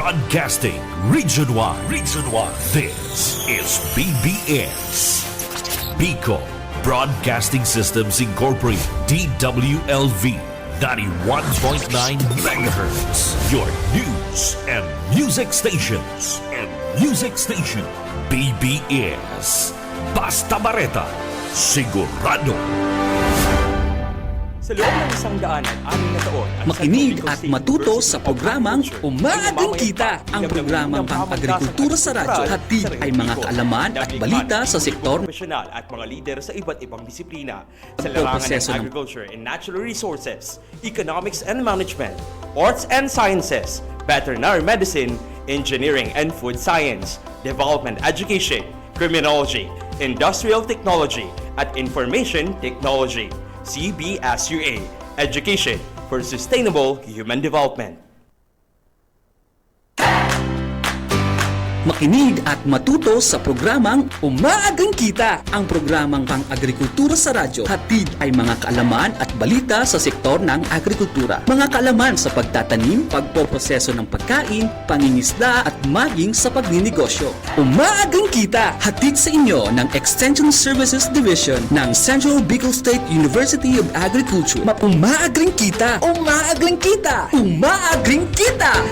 Broadcasting Region 1. Region 1. This is BBS. Bicol Broadcasting Systems Incorporated. DWLV. 91.9 megahertz. Your news and music stations. BBS. Basta Bareta. Sigurado. Sa loob ng 106 na taon, Makinig at matuto sa programang Umaagang Kita, ang programang pang-agrikultura sa radyo. Hatid ay mga kaalaman at balita sa sektor profesional at mga lider sa iba't ibang disiplina sa larangan proseso ng ng agriculture and natural resources, economics and management, arts and sciences, veterinary medicine, engineering and food science, development education, criminology, industrial technology, at information technology. CBSUA, Education for Sustainable Human Development. Makinig at matuto sa programang Umaagang Kita, ang programang pang-agrikultura sa radyo. Hatid ay mga kaalaman at balita sa sektor ng agrikultura. Mga kaalaman sa pagtatanim, pagpoproseso ng pagkain, pangingisda at maging sa pagninegosyo. Umaagang Kita, hatid sa inyo ng Extension Services Division ng Central Bicol State University of Agriculture. Umaagang Kita! Umaagang Kita! Umaagang Kita!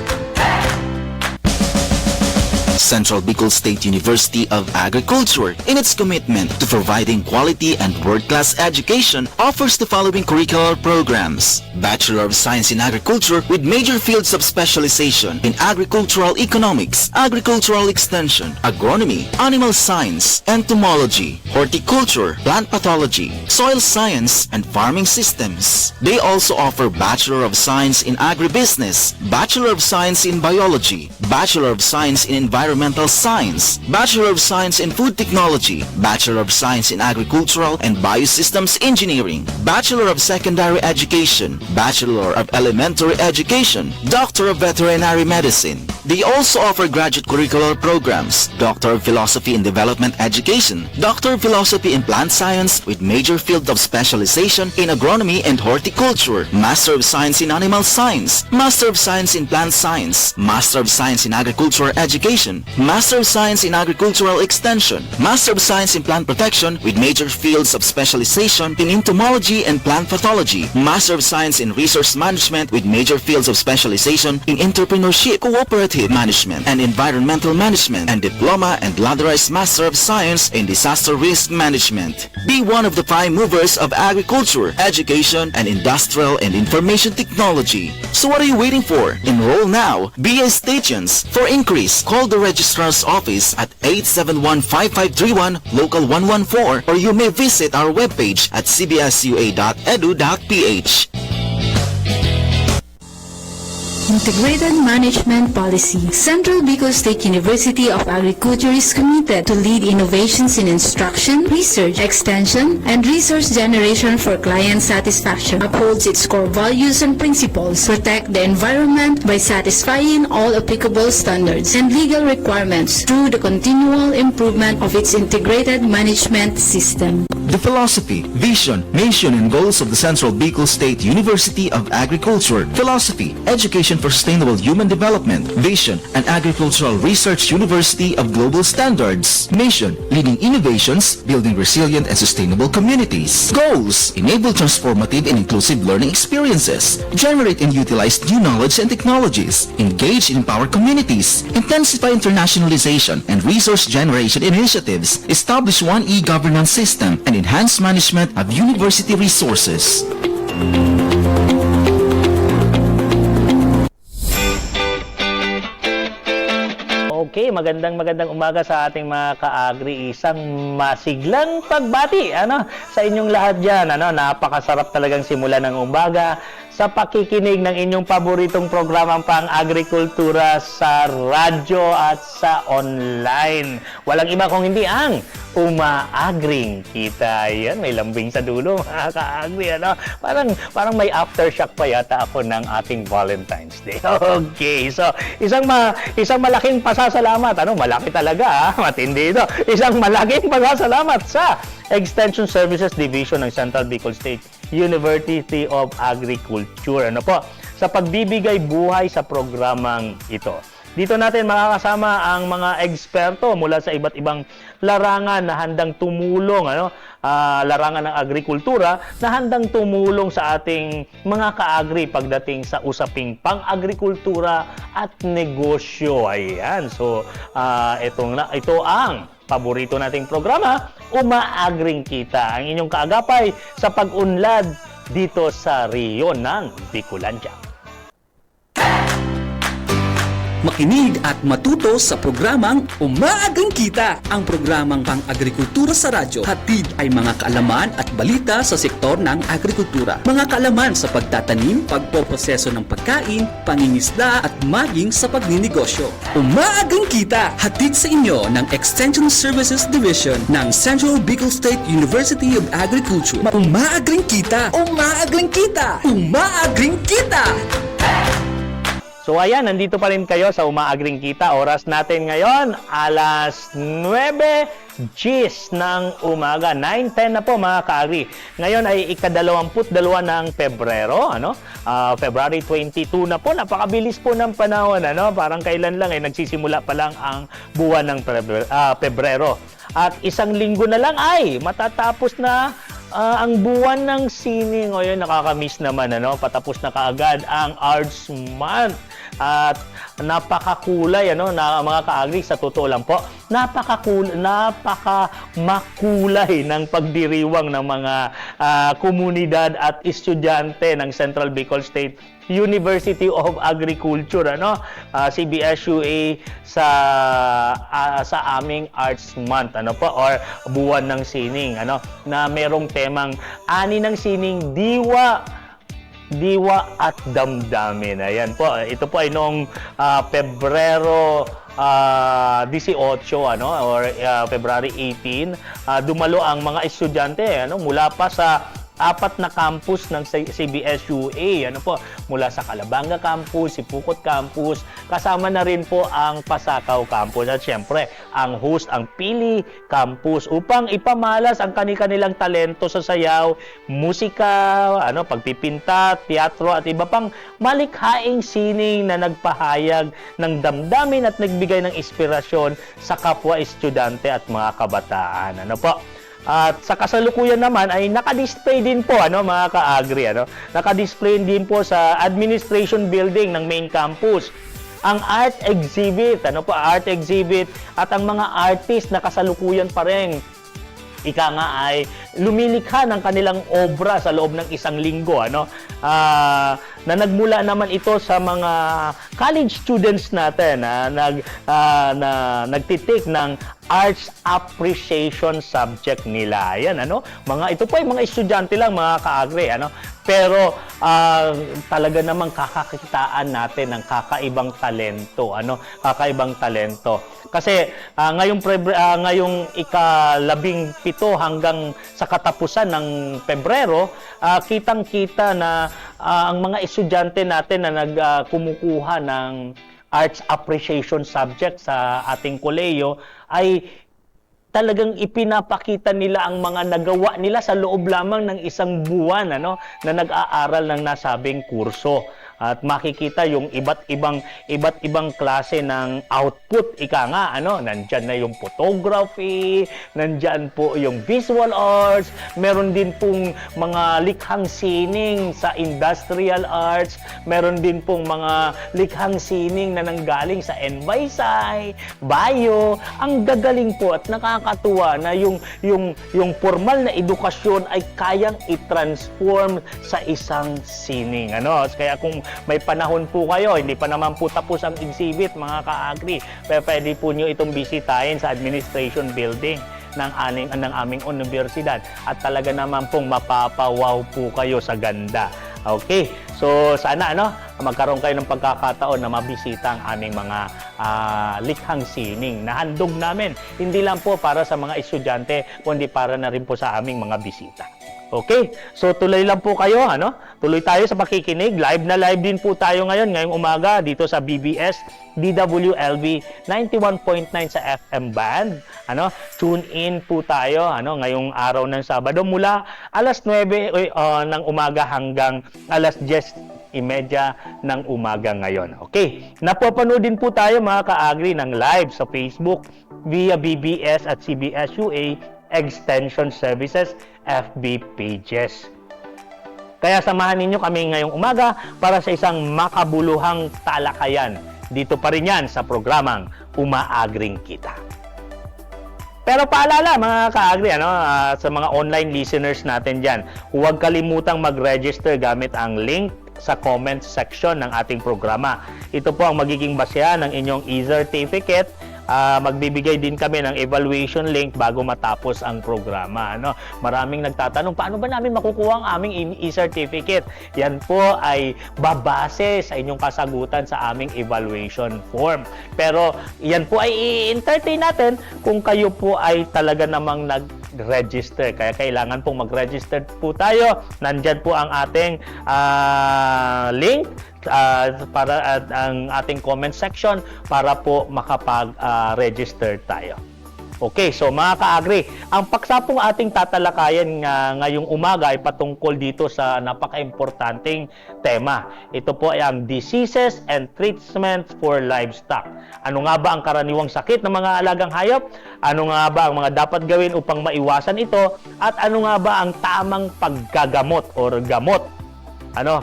Central Bicol State University of Agriculture, in its commitment to providing quality and world-class education, offers the following curricular programs: Bachelor of Science in Agriculture with major fields of specialization in agricultural economics, agricultural extension, agronomy, animal science, entomology, horticulture, plant pathology, soil science, and farming systems. They also offer Bachelor of Science in Agribusiness, Bachelor of Science in Biology, Bachelor of Science in Environmental Science, Bachelor of Science in Food Technology, Bachelor of Science in Agricultural and Biosystems Engineering, Bachelor of Secondary Education, Bachelor of Elementary Education, Doctor of Veterinary Medicine. They also offer graduate curricular programs: Doctor of Philosophy in Development Education, Doctor of Philosophy in Plant Science with major field of specialization in Agronomy and Horticulture, Master of Science in Animal Science, Master of Science in Plant Science, Master of Science in Agricultural Education, Master of Science in Agricultural Extension, Master of Science in Plant Protection with major fields of specialization in Entomology and Plant Pathology, Master of Science in Resource Management with major fields of specialization in Entrepreneurship, Cooperative Management, and Environmental Management, and Diploma and Ladderized Master of Science in Disaster Risk Management. Be one of the prime movers of agriculture, education, and industrial and information technology. So what are you waiting for? Enroll now. BS Stations. For increase, call the Registrar's Office at 871-5531, Local 114, or you may visit our webpage at cbsua.edu.ph. Integrated Management Policy. Central Bicol State University of Agriculture is committed to lead innovations in instruction, research, extension, and resource generation for client satisfaction. Upholds its core values and principles. Protect the environment by satisfying all applicable standards and legal requirements through the continual improvement of its integrated management system. The philosophy, vision, mission, and goals of the Central Bicol State University of Agriculture. Philosophy, education for sustainable human development. Vision, an agricultural research university of global standards. Mission, leading innovations, building resilient and sustainable communities. Goals, enable transformative and inclusive learning experiences. Generate and utilize new knowledge and technologies. Engage and empower communities. Intensify internationalization and resource generation initiatives. Establish one e-governance system and enhance management of university resources. Okay, magandang umaga sa ating mga ka-agri. Isang masiglang pagbati sa inyong lahat diyan. Napakasarap talagang simulan ng umaga sa pakikinig ng inyong paboritong programang pang-agrikultura sa radyo at sa online. Walang iba kung hindi ang Umaagring Kita. Yan, may lambing sa dulo, mga ka-agri. Parang may aftershock pa yata ako ng ating Valentine's Day. Okay, so isang malaking pasasalamat. Malaki talaga, matindi ito. Isang malaking pasasalamat sa Extension Services Division ng Central Bicol State University of Agriculture. Sa pagbibigay buhay sa programang ito. Dito natin makakasama ang mga eksperto mula sa iba't ibang larangan na handang tumulong, larangan ng agrikultura na handang tumulong sa ating mga ka-agri pagdating sa usaping pang-agrikultura at negosyo. Ayan. So, ito ang paborito nating programa, Umaagring Kita, ang inyong kaagapay sa pag-unlad dito sa Riyon ng Bicolandia. Makinig at matuto sa programang Umaagang Kita, ang programang pang-agrikultura sa radyo. Hatid ay mga kaalaman at balita sa sektor ng agrikultura. Mga kaalaman sa pagtatanim, pagpoproseso ng pagkain, pangingisda at maging sa pagninegosyo. Umaagang Kita, hatid sa inyo ng Extension Services Division ng Central Bicol State University of Agriculture. Umaagang Kita! Umaagang Kita! Umaagang Kita! So ayan, nandito pa rin kayo sa Umaagring Kita. Oras natin ngayon, alas 9:10 ng umaga. 9:10 na po mga ka-agri. Ngayon ay ika-22 ng Pebrero, February 22 na po. Napakabilis po ng panahon, Parang kailan lang nagsisimula pa lang ang buwan ng Pebrero. At isang linggo na lang ay matatapos na ang buwan ng sining. O yun, nakakamiss naman, patapos na kaagad ang Arts Month. At napakakulay, na mga ka-agri, sa totoo lang po, napakamakulay ng pagdiriwang ng mga komunidad at estudyante ng Central Bicol State University of Agriculture, CBSUA sa aming Arts Month, or buwan ng sining, na merong temang ani ng sining, diwa at damdamin. Ayan po. Ito po ay noong Pebrero 18, or February 18, dumalo ang mga estudyante, mula pa sa 4 na campus ng CBSUA, mula sa Calabanga Campus, Sipukot Campus, kasama na rin po ang Pasakaw Campus, at syempre, ang host, ang Pili Campus, upang ipamalas ang kanilang talento sa sayaw, musika, pagpipinta, teatro, at iba pang malikhaing sining na nagpahayag ng damdamin at nagbigay ng inspirasyon sa kapwa estudyante at mga kabataan. At sa kasalukuyan naman ay naka-display din po, mga ka-agri, naka-display din po sa administration building ng main campus ang art exhibit, art exhibit, at ang mga artist na kasalukuyan pa rin ay lumilikha ng kanilang obra sa loob ng isang linggo, na nagmula naman ito sa mga college students natin na nagtitake ng arts appreciation subject nila. Ayan, ito po ay mga estudyante lang, mga ka-agri, pero talaga namang kakakitaan natin ng kakaibang talento, kakaibang talento. Kasi ngayong ika-17 hanggang sa katapusan ng Pebrero, kitang-kita na ang mga estudyante natin na kumukuha ng arts appreciation subject sa ating kolehiyo ay talagang ipinapakita nila ang mga nagawa nila sa loob lamang ng isang buwan, na nag-aaral ng nasabing kurso. At makikita yung iba't ibang klase ng output, nandyan na yung photography, nandyan po yung visual arts, meron din pong mga likhang sining sa industrial arts, meron din pong mga likhang sining na nanggaling sa NYSci, bio. Ang gagaling po at nakakatuwa na yung formal na edukasyon ay kayang i-transform sa isang sining. Kaya kung may panahon po kayo, hindi pa naman po tapos ang exhibit, mga ka-agri, pwede po nyo itong bisitahin sa administration building ng aming universidad, at talaga naman pong mapapawaw po kayo sa ganda. Okay, so sana magkaroon kayo ng pagkakataon na mabisita ang aming mga likhang sining na handog namin, hindi lang po para sa mga estudyante, kundi para na rin po sa aming mga bisita. Okay, so tuloy lang po kayo, tuloy tayo sa pakikinig. Live na live din po tayo ngayong umaga dito sa BBS DWLB 91.9 sa FM band. Tune in po tayo ngayong araw ng Sabado mula alas 9 ng umaga hanggang alas 10 ng umaga ngayon. Okay, napapanood din po tayo mga ka-agri ng live sa Facebook via BBS at CBS-UA Extension Services FB pages. Kaya samahan ninyo kami ngayong umaga para sa isang makabuluhang talakayan. Dito pa rin yan sa programang Umaagring Kita. Pero paalala mga ka-agri, sa mga online listeners natin dyan, huwag kalimutang mag-register gamit ang link sa comment section ng ating programa. Ito po ang magiging basehan ng inyong e-certificate. Magbibigay din kami ng evaluation link bago matapos ang programa. Maraming nagtatanong, paano ba namin makukuha ang aming e-certificate? Yan po ay babase sa inyong kasagutan sa aming evaluation form. Pero yan po ay i-entertain natin kung kayo po ay talaga namang nag-register. Kaya kailangan pong mag-register po tayo. Nandyan po ang ating link para ang ating comment section para po makapag-register tayo. Okay, so mga ka-agri, ang paksa pong ating tatalakayan ngayong umaga ay patungkol dito sa napaka-importanting tema. Ito po ay ang diseases and treatments for livestock. Ano nga ba ang karaniwang sakit ng mga alagang hayop? Ano nga ba ang mga dapat gawin upang maiwasan ito? At ano nga ba ang tamang paggagamot or gamot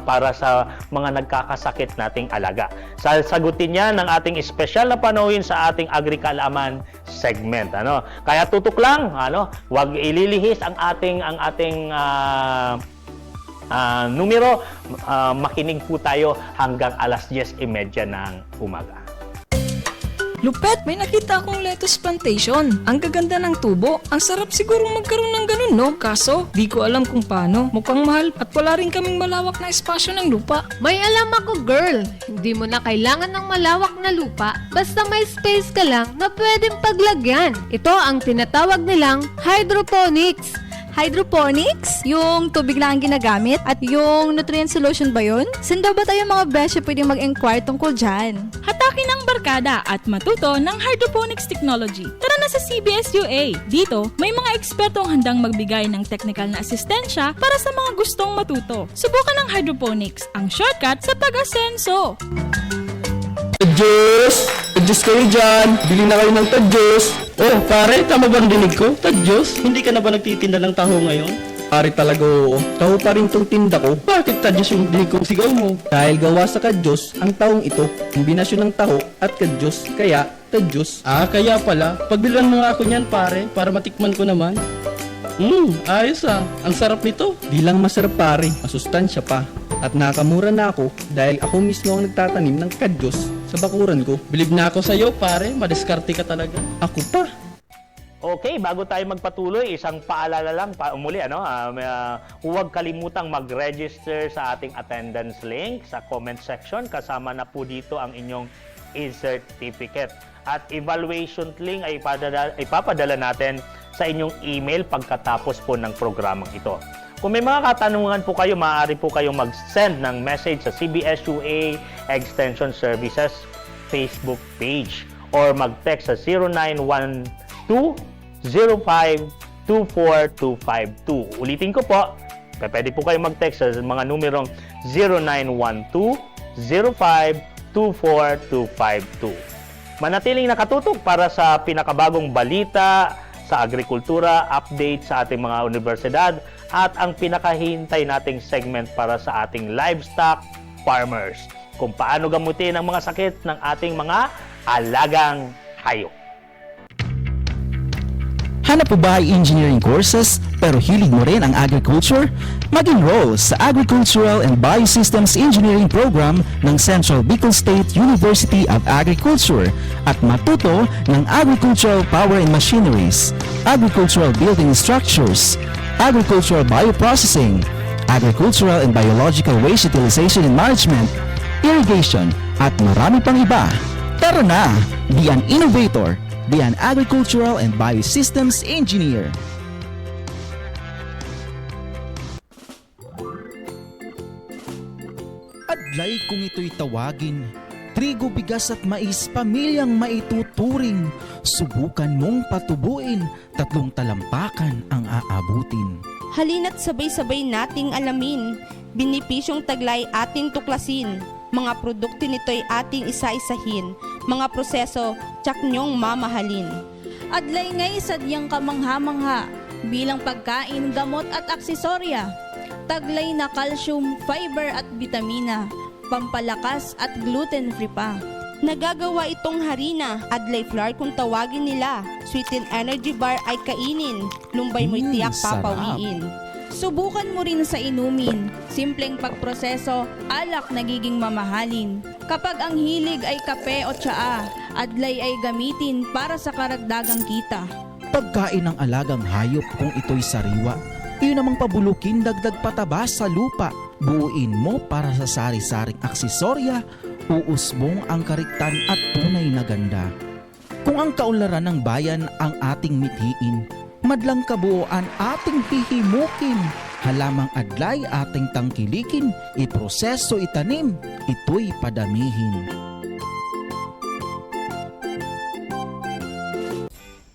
para sa mga nagkakasakit nating alaga? Sasagutin niya ng ating espesyal na panauhin sa ating Agri-Kaalaman segment. Kaya tutok lang, huwag ililihis ang ating numero. Makinig po tayo hanggang alas 10:30 ng umaga. Lupet, may nakita akong lettuce plantation. Ang gaganda ng tubo. Ang sarap sigurong magkaroon ng ganun, no? Kaso, di ko alam kung paano. Mukhang mahal at wala rin kaming malawak na espasyo ng lupa. May alam ako, girl. Hindi mo na kailangan ng malawak na lupa. Basta may space ka lang na pwedeng paglagyan. Ito ang tinatawag nilang hydroponics. Hydroponics? Yung tubig lang ang ginagamit? At yung nutrient solution ba yun? Saan daw ba tayo mga besyo pwedeng mag-inquire tungkol dyan? Hatakin ang barkada at matuto ng hydroponics technology. Tara na sa CBS-UA. Dito, may mga ekspertong handang magbigay ng technical na asistensya para sa mga gustong matuto. Subukan ng hydroponics, ang shortcut sa pag-asenso. Tadyos! Tadyos kayo dyan! Bili na kayo ng tadyos! Oh, pare, tama ba ang dinig ko? Tadyos? Hindi ka na ba nagtitinda ng taho ngayon? Pare talaga oo. Taho pa rin tong tinda ko. Bakit tadyos yung dinig kong sigaw mo? Dahil gawa sa kadyos, ang tahong ito, kombinasyon ng taho at kadyos. Kaya, tadyos. Kaya pala. Pagbilan mo nga ako niyan, pare, para matikman ko naman. Ayos Ang sarap nito. Di lang masarap pare, masustansya pa. At nakamura na ako dahil ako mismo ang nagtatanim ng kadyos sa bakuran ko. Bilib na ako sa'yo pare, madiskarte ka talaga. Ako pa. Okay, bago tayo magpatuloy, isang paalala lang muli, huwag kalimutang mag-register sa ating attendance link sa comment section. Kasama na po dito ang inyong e-certificate. At evaluation link ay ipapadala natin sa inyong email pagkatapos po ng programang ito. Kung may mga katanungan po kayo, maaari po kayong mag-send ng message sa CBS-UA Extension Services Facebook page or mag-text sa 0912-05-24252. Ulitin ko po, pwede po kayong mag-text sa mga numerong 0912-05-24252. Manatiling nakatutok para sa pinakabagong balita sa agrikultura, update sa ating mga universidad, at ang pinakahintay nating segment para sa ating livestock farmers. Kung paano gamutin ang mga sakit ng ating mga alagang hayop. Hanap po ba ay engineering courses pero hilig mo rin ang agriculture? Mag-enroll sa Agricultural and Biosystems Engineering Program ng Central Bicol State University of Agriculture at matuto ng Agricultural Power and Machineries, Agricultural Building Structures, Agricultural Bioprocessing, Agricultural and Biological Waste Utilization and Management, Irrigation, at marami pang iba. Tara na! Be an innovator! Be an agricultural and biosystems engineer. Adlay kung ito'y tawagin, trigo, bigas at mais, pamilyang maituturing. Subukan mong patubuin, 3 talampakan ang aabutin. Halina't sabay-sabay nating alamin Binipisyong taglay ating tuklasin. Mga produkto nito'y ating isa-isahin. Mga proseso, tsak nyong mamahalin. Adlay ngay sadyang kamangha-mangha bilang pagkain, gamot at aksesorya. Taglay na calcium, fiber at vitamina, pampalakas at gluten-free pa. Nagagawa itong harina, adlay flour kung tawagin nila. Sweetened energy bar ay kainin, lumbay mo'y tiyak papawiin. Subukan mo rin sa inumin. Simpleng pagproseso, alak nagiging mamahalin. Kapag ang hilig ay kape o tsaa, adlay ay gamitin para sa karagdagang kita. Pagkain ng alagang hayop kung ito'y sariwa, iyon namang pabulukin dagdag pataba sa lupa. Buuin mo para sa sari-saring aksesorya, uusbong ang kariktan at tunay na ganda. Kung ang kaunlaran ng bayan ang ating mithiin, madlang kabuuan ating hihimukin. Halamang adlay ating tangkilikin, iproseso itanim, ito'y padamihin.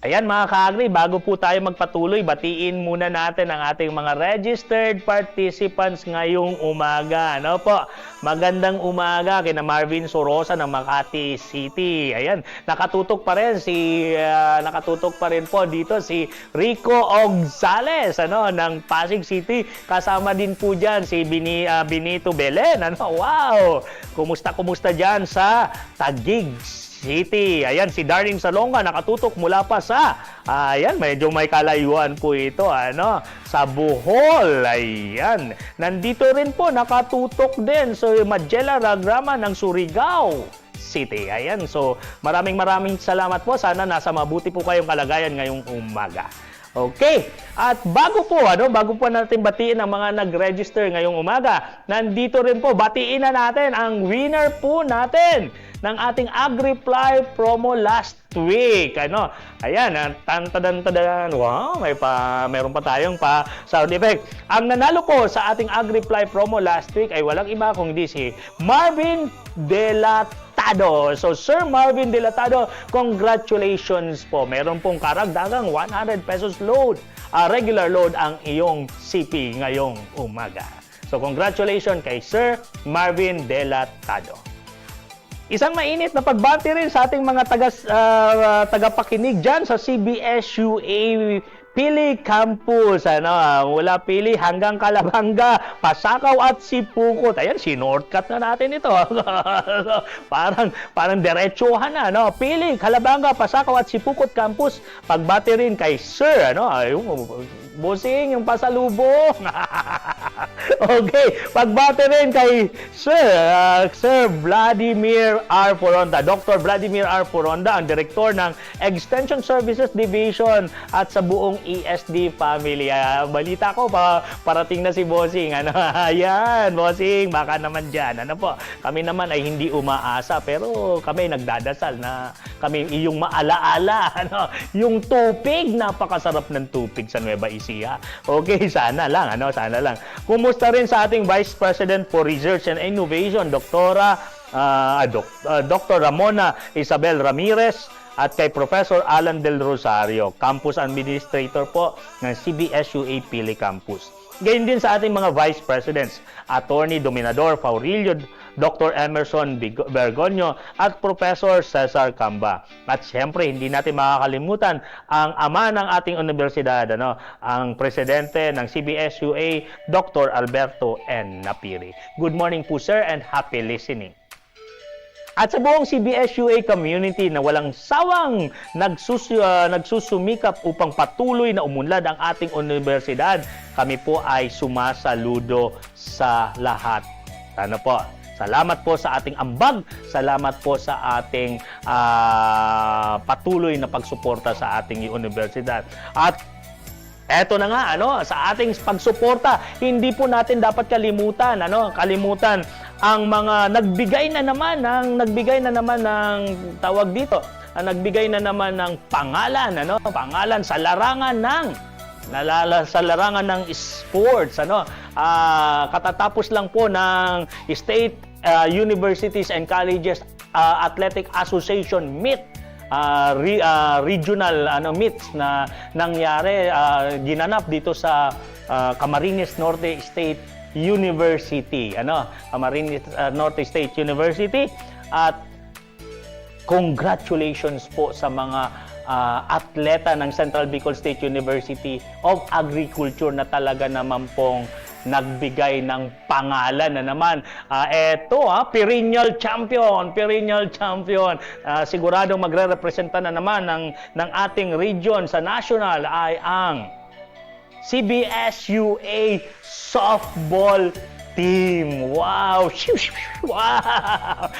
Ayan mga ka-agri, bago po tayo magpatuloy, batiin muna natin ang ating mga registered participants ngayong umaga. Ano po? Magandang umaga kina Marvin Sorosa ng Makati City. Ayan, nakatutok pa rin po dito si Rico Gonzales ng Pasig City. Kasama din po diyan si Benito Belen. Wow! Kumusta diyan sa Taguig City. Ayan, si Darling Salonga nakatutok mula pa sa, medyo may kalayuan po ito, sa Bohol. Ayan. Nandito rin po, nakatutok din sa Magella Ragrama ng Surigao City. Ayan, so maraming salamat po. Sana nasa mabuti po kayong kalagayan ngayong umaga. Okay, at bago po natin batiin ang mga nag-register ngayong umaga, nandito rin po, batiin na natin ang winner po natin ng ating AgriPly promo last week. Ayan, tan-tadan-tadan. Wow, meron pa tayong sound effect. Ang nanalo po sa ating AgriPly promo last week ay walang iba kundi si Marvin Delatado. So, Sir Marvin Delatado, congratulations po. Meron pong karagdagang 100 pesos load, regular load ang iyong CP ngayong umaga. So, congratulations kay Sir Marvin Delatado. Isang mainit na pagbati rin sa ating mga tagapakinig dyan sa CBS-UA Pili Campus. Mula Pili hanggang Calabanga, Pasakaw at Sipukot. Ayan, sinortcut na natin ito. parang diretsuhan na. Pili, Calabanga, Pasakaw at Sipukot Campus. Pagbati rin kay Sir, bossing, yung pasalubong. Okay, pagbati rin kay Sir Vladimir R. Poronda, Dr. Vladimir R. Poronda, ang Direktor ng Extension Services Division at sa buong ESD family. Balita ko, parating na si bossing. Ayan, bossing, baka naman dyan. Kami naman ay hindi umaasa, pero kami nagdadasal na kami iyong maalaala. Yung tupig, napakasarap ng tupig sa Nueva Ecija. Okay, sana lang. Kumusta rin sa ating Vice President for Research and Innovation, Dr. Ramona Isabel Ramirez, at kay Professor Alan Del Rosario, Campus Administrator po ng CBS-UA Pili Campus. Gayun din sa ating mga Vice Presidents, Attorney Dominador Faurillo, Dr. Emerson Bergonio at Professor Cesar Camba. At siyempre, hindi natin makakalimutan ang ama ng ating universidad, ang presidente ng CBS-UA, Dr. Alberto N. Napiri. Good morning po, sir, and happy listening. At sa buong CBS-UA community na walang sawang nagsusumikap upang patuloy na umunlad ang ating universidad, kami po ay sumasaludo sa lahat. Salamat po sa ating ambag, salamat po sa ating patuloy na pagsuporta sa ating universidad. At eto na nga, sa ating pagsuporta, hindi po natin dapat kalimutan ang mga nagbigay na naman ng pangalan sa larangan ng sports. Katatapos lang po ng State Universities and Colleges Athletic Association meet, regional meets na nangyari, ginanap dito sa Camarines Norte State University, Camarines Norte State University. At congratulations po sa mga atleta ng Central Bicol State University of Agriculture na talaga naman pong nagbigay ng pangalan na naman. Perennial champion. Siguradong magre-representa na naman ng ating region sa national ay ang CBS-UA softball team. Wow! Wow!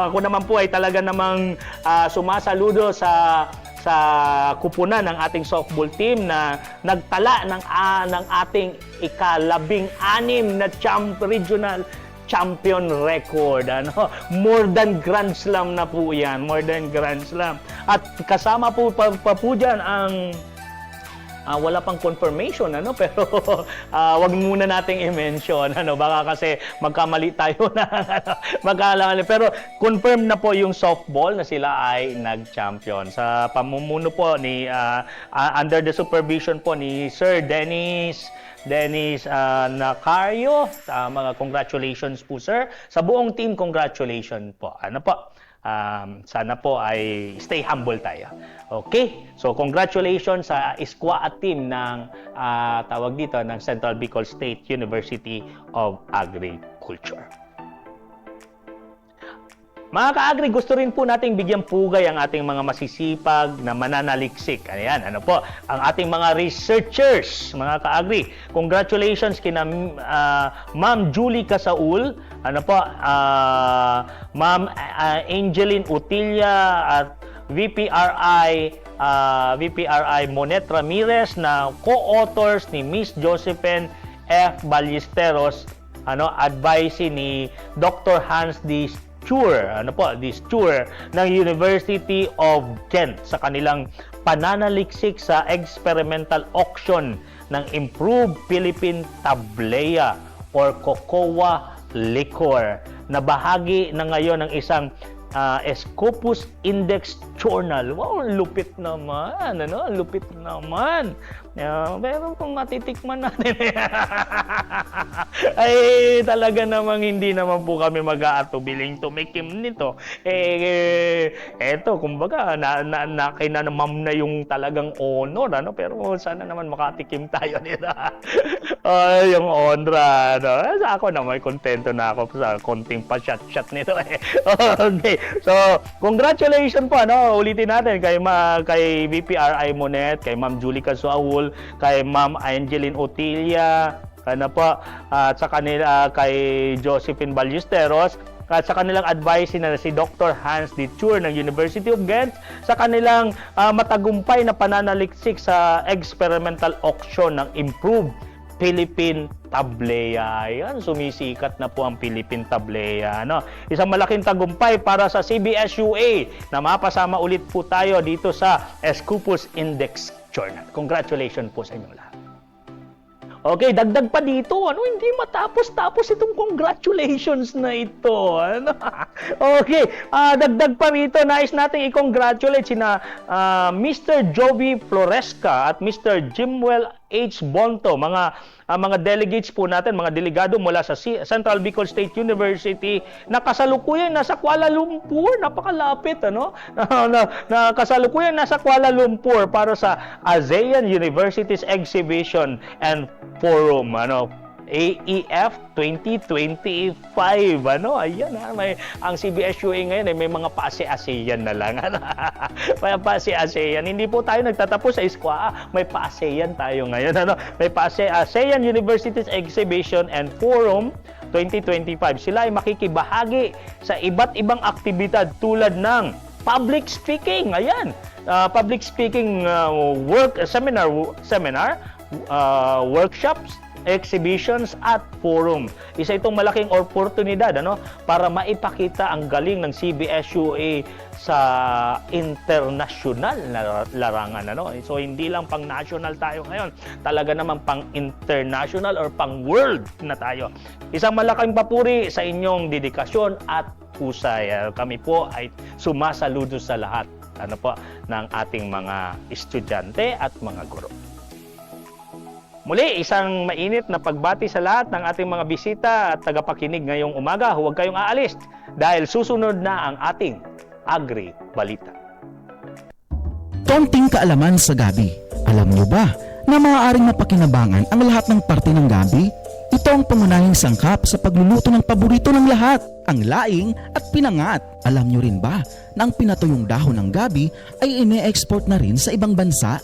Ako naman po ay talaga namang sumasaludo sa kupunan ng ating softball team na nagtala ng ating ika-16 na regional champion record. More than Grand Slam na po yan. More than Grand Slam. At kasama po pa po dyan ang wala pang confirmation, pero wag muna nating i-mention, baka kasi magkamali tayo na magkalangali. Pero confirm na po yung softball na sila ay nag-champion sa pamumuno po ni under the supervision po ni Sir Dennis Nacario. Mga congratulations po, sir. Sa buong team, congratulations po. Sana po ay stay humble tayo. Okay? So, congratulations sa Iskwa at team ng tawag dito ng Central Bicol State University of Agriculture. Mga ka-agri, gusto rin po nating bigyang pugay ang ating mga masisipag na mananaliksik. Ayan, ang ating mga researchers, mga ka-agri. Congratulations kina Ma'am Julie Casaul, Ma'am Angeline Utilia at VPRI Monet Ramirez na co-authors ni Miss Josephine F. Ballesteros, advice ni Dr. Hans D. Sture, ng University of Kent sa kanilang pananaliksik sa experimental auction ng Improved Philippine Tablea or Cocoa Liquor na bahagi na ngayon ng isang Scopus Index Journal. Wow, lupit naman, lupit naman. Pero kung matitikman natin ay talaga namang hindi naman po kami mag-aatubiling tumikim nito. Eto, kumbaga kinanamam na yung talagang honor, pero sana naman makatikim tayo nito. Yung honra, Ako naman kontento na ako sa konting pa-shot nito. Okay. So, congratulations po, ulitin natin kay VPRI Monet, kay Ma'am Julie Casaul, kay Ma'am Angeline Otilia, at sa kanila kay Josephine Ballesteros, at sa kanilang advice na si Dr. Hans D. Sture ng University of Ghent sa kanilang matagumpay na pananaliksik sa experimental auction ng Improved Philippine Tablea. Ayan, sumisikat na po ang Philippine Tablea. Isang malaking tagumpay para sa CBS-UA na mapasama ulit po tayo dito sa Scopus Index Journal. Congratulations po sa inyo lahat. Okay, dagdag pa dito. Hindi matapos-tapos itong congratulations na ito. Okay, dagdag pa rito. Nais nating i-congratulate sina Mr. Jovi Floresca at Mr. Jimwell H. Bonto, mga delegates po natin, mga delegado mula sa Central Bicol State University na kasalukuyan nasa Kuala Lumpur. Napakalapit, na kasalukuyan nasa Kuala Lumpur para sa ASEAN Universities Exhibition and Forum, AEF 2025. Ayan, ang CBS-UA ngayon may mga pa-ASEAN na lang. May pa-ASEAN. Hindi po tayo nagtatapos sa Iskwa. May pa-ASEAN tayo ngayon. May pa-ASEAN Universities Exhibition and Forum 2025. Sila ay makikibahagi sa iba't ibang aktibidad tulad ng public speaking. Ayan. Public speaking seminar, workshops, exhibitions at forum. Isa itong malaking oportunidad para maipakita ang galing ng CBS-UA sa international na larangan. So hindi lang pang national tayo ngayon, talaga naman pang international or pang world na tayo. Isang malaking papuri sa inyong dedikasyon at husay. Kami po ay sumasaludo sa lahat ng ating mga estudyante at mga guro. Muli, isang mainit na pagbati sa lahat ng ating mga bisita at tagapakinig ngayong umaga. Huwag kayong aalis dahil susunod na ang ating Agri Balita. Konting kaalaman sa gabi. Alam nyo ba na maaaring mapakinabangan ang lahat ng parte ng gabi? Ito ang pangunahing sangkap sa pagluluto ng paborito ng lahat, ang laing at pinangat. Alam nyo rin ba na ang pinatuyong dahon ng gabi ay ine-export na rin sa ibang bansa?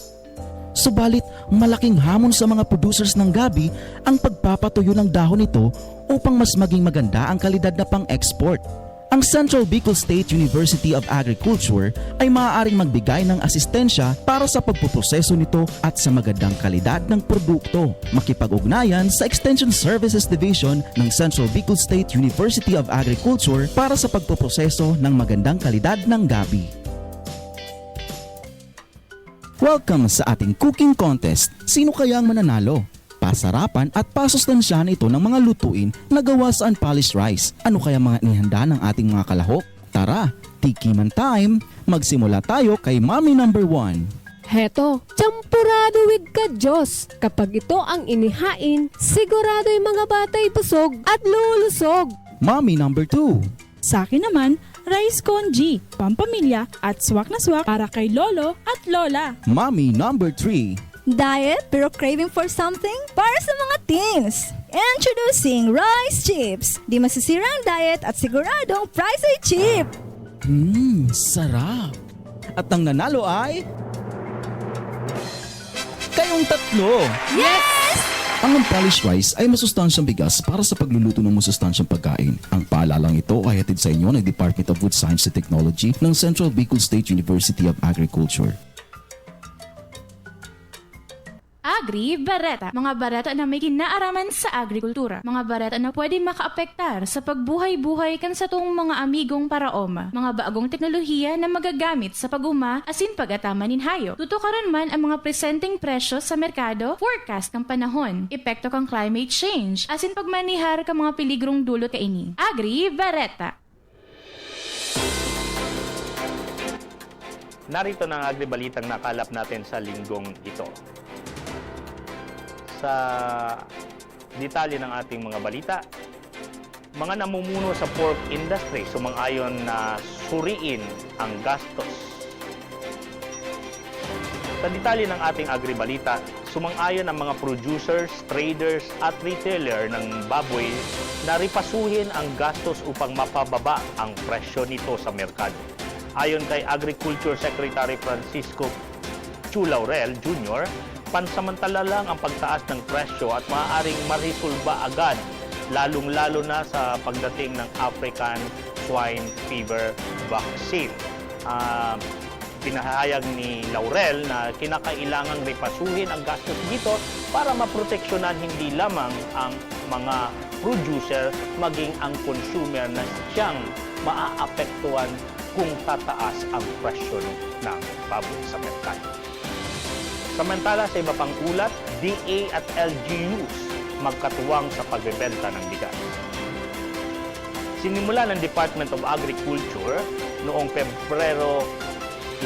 Subalit, malaking hamon sa mga producers ng gabi ang pagpapatuyo ng dahon nito upang mas maging maganda ang kalidad na pang-export. Ang Central Bicol State University of Agriculture ay maaaring magbigay ng asistensya para sa pagpuproseso nito at sa magandang kalidad ng produkto. Makipag-ugnayan sa Extension Services Division ng Central Bicol State University of Agriculture para sa pagpuproseso ng magandang kalidad ng gabi. Welcome sa ating cooking contest. Sino kaya ang mananalo? Pasarapan at pasustansyahan ito ng mga lutuin na gawa sa unpolished rice. Ano kaya mga inihanda ng ating mga kalahok? Tara, tikiman time! Magsimula tayo kay Mommy number 1. Heto, champurado with kadyos. Kapag ito ang inihain, sigurado yung mga batay busog at lulusog. Mommy number 2. Sa akin naman, rice congee, pampamilya at swak na swak para kay lolo at lola. Mommy number 3. Diet pero craving for something? Para sa mga teens! Introducing Rice Chips! Di masisira ang diet at siguradong price ay cheap! Sarap! At ang nanalo ay... kayong tatlo! Yes! Ang unpolished rice ay masustansyang bigas para sa pagluluto ng masustansyang pagkain. Ang paalalang ito ay hatid sa inyo ng Department of Food Science and Technology ng Central Bicol State University of Agriculture. Agri Bareta. Mga bareta na may kinaaraman sa agrikultura. Mga bareta na pwede makaapektar sa pagbuhay-buhay kan sa tong mga amigong paraoma. Mga baagong teknolohiya na magagamit sa pag-uma asin pag-atama ninhayo. Tutukaran man ang mga presenting presyo sa merkado, forecast ng panahon, epekto kang climate change, asin pagmanihar ka mga peligrong dulot kaini. Agri Bareta. Narito na ang Agri Balitang nakalap natin sa linggong ito. Sa detalye ng ating mga balita, mga namumuno sa pork industry sumang-ayon na suriin ang gastos. Sa detalye ng ating agribalita, sumang-ayon ang mga producers, traders at retailer ng baboy na ripasuhin ang gastos upang mapababa ang presyo nito sa merkado. Ayon kay Agriculture Secretary Francisco Chu Laurel Jr., pansamantala lang ang pagtaas ng presyo at maaaring marisolba agad, lalong-lalo na sa pagdating ng African Swine Fever Vaccine. Pinahayag ni Laurel na kinakailangang ripasuhin ang gastos dito para maproteksyonan hindi lamang ang mga producer, maging ang consumer na siyang maaapektuhan kung tataas ang presyo ng baboy sa merkado. Samantala sa iba pang ulat, DA at LGUs magkatuwang sa pagbebenta ng bigas. Sinimula ng Department of Agriculture noong Pebrero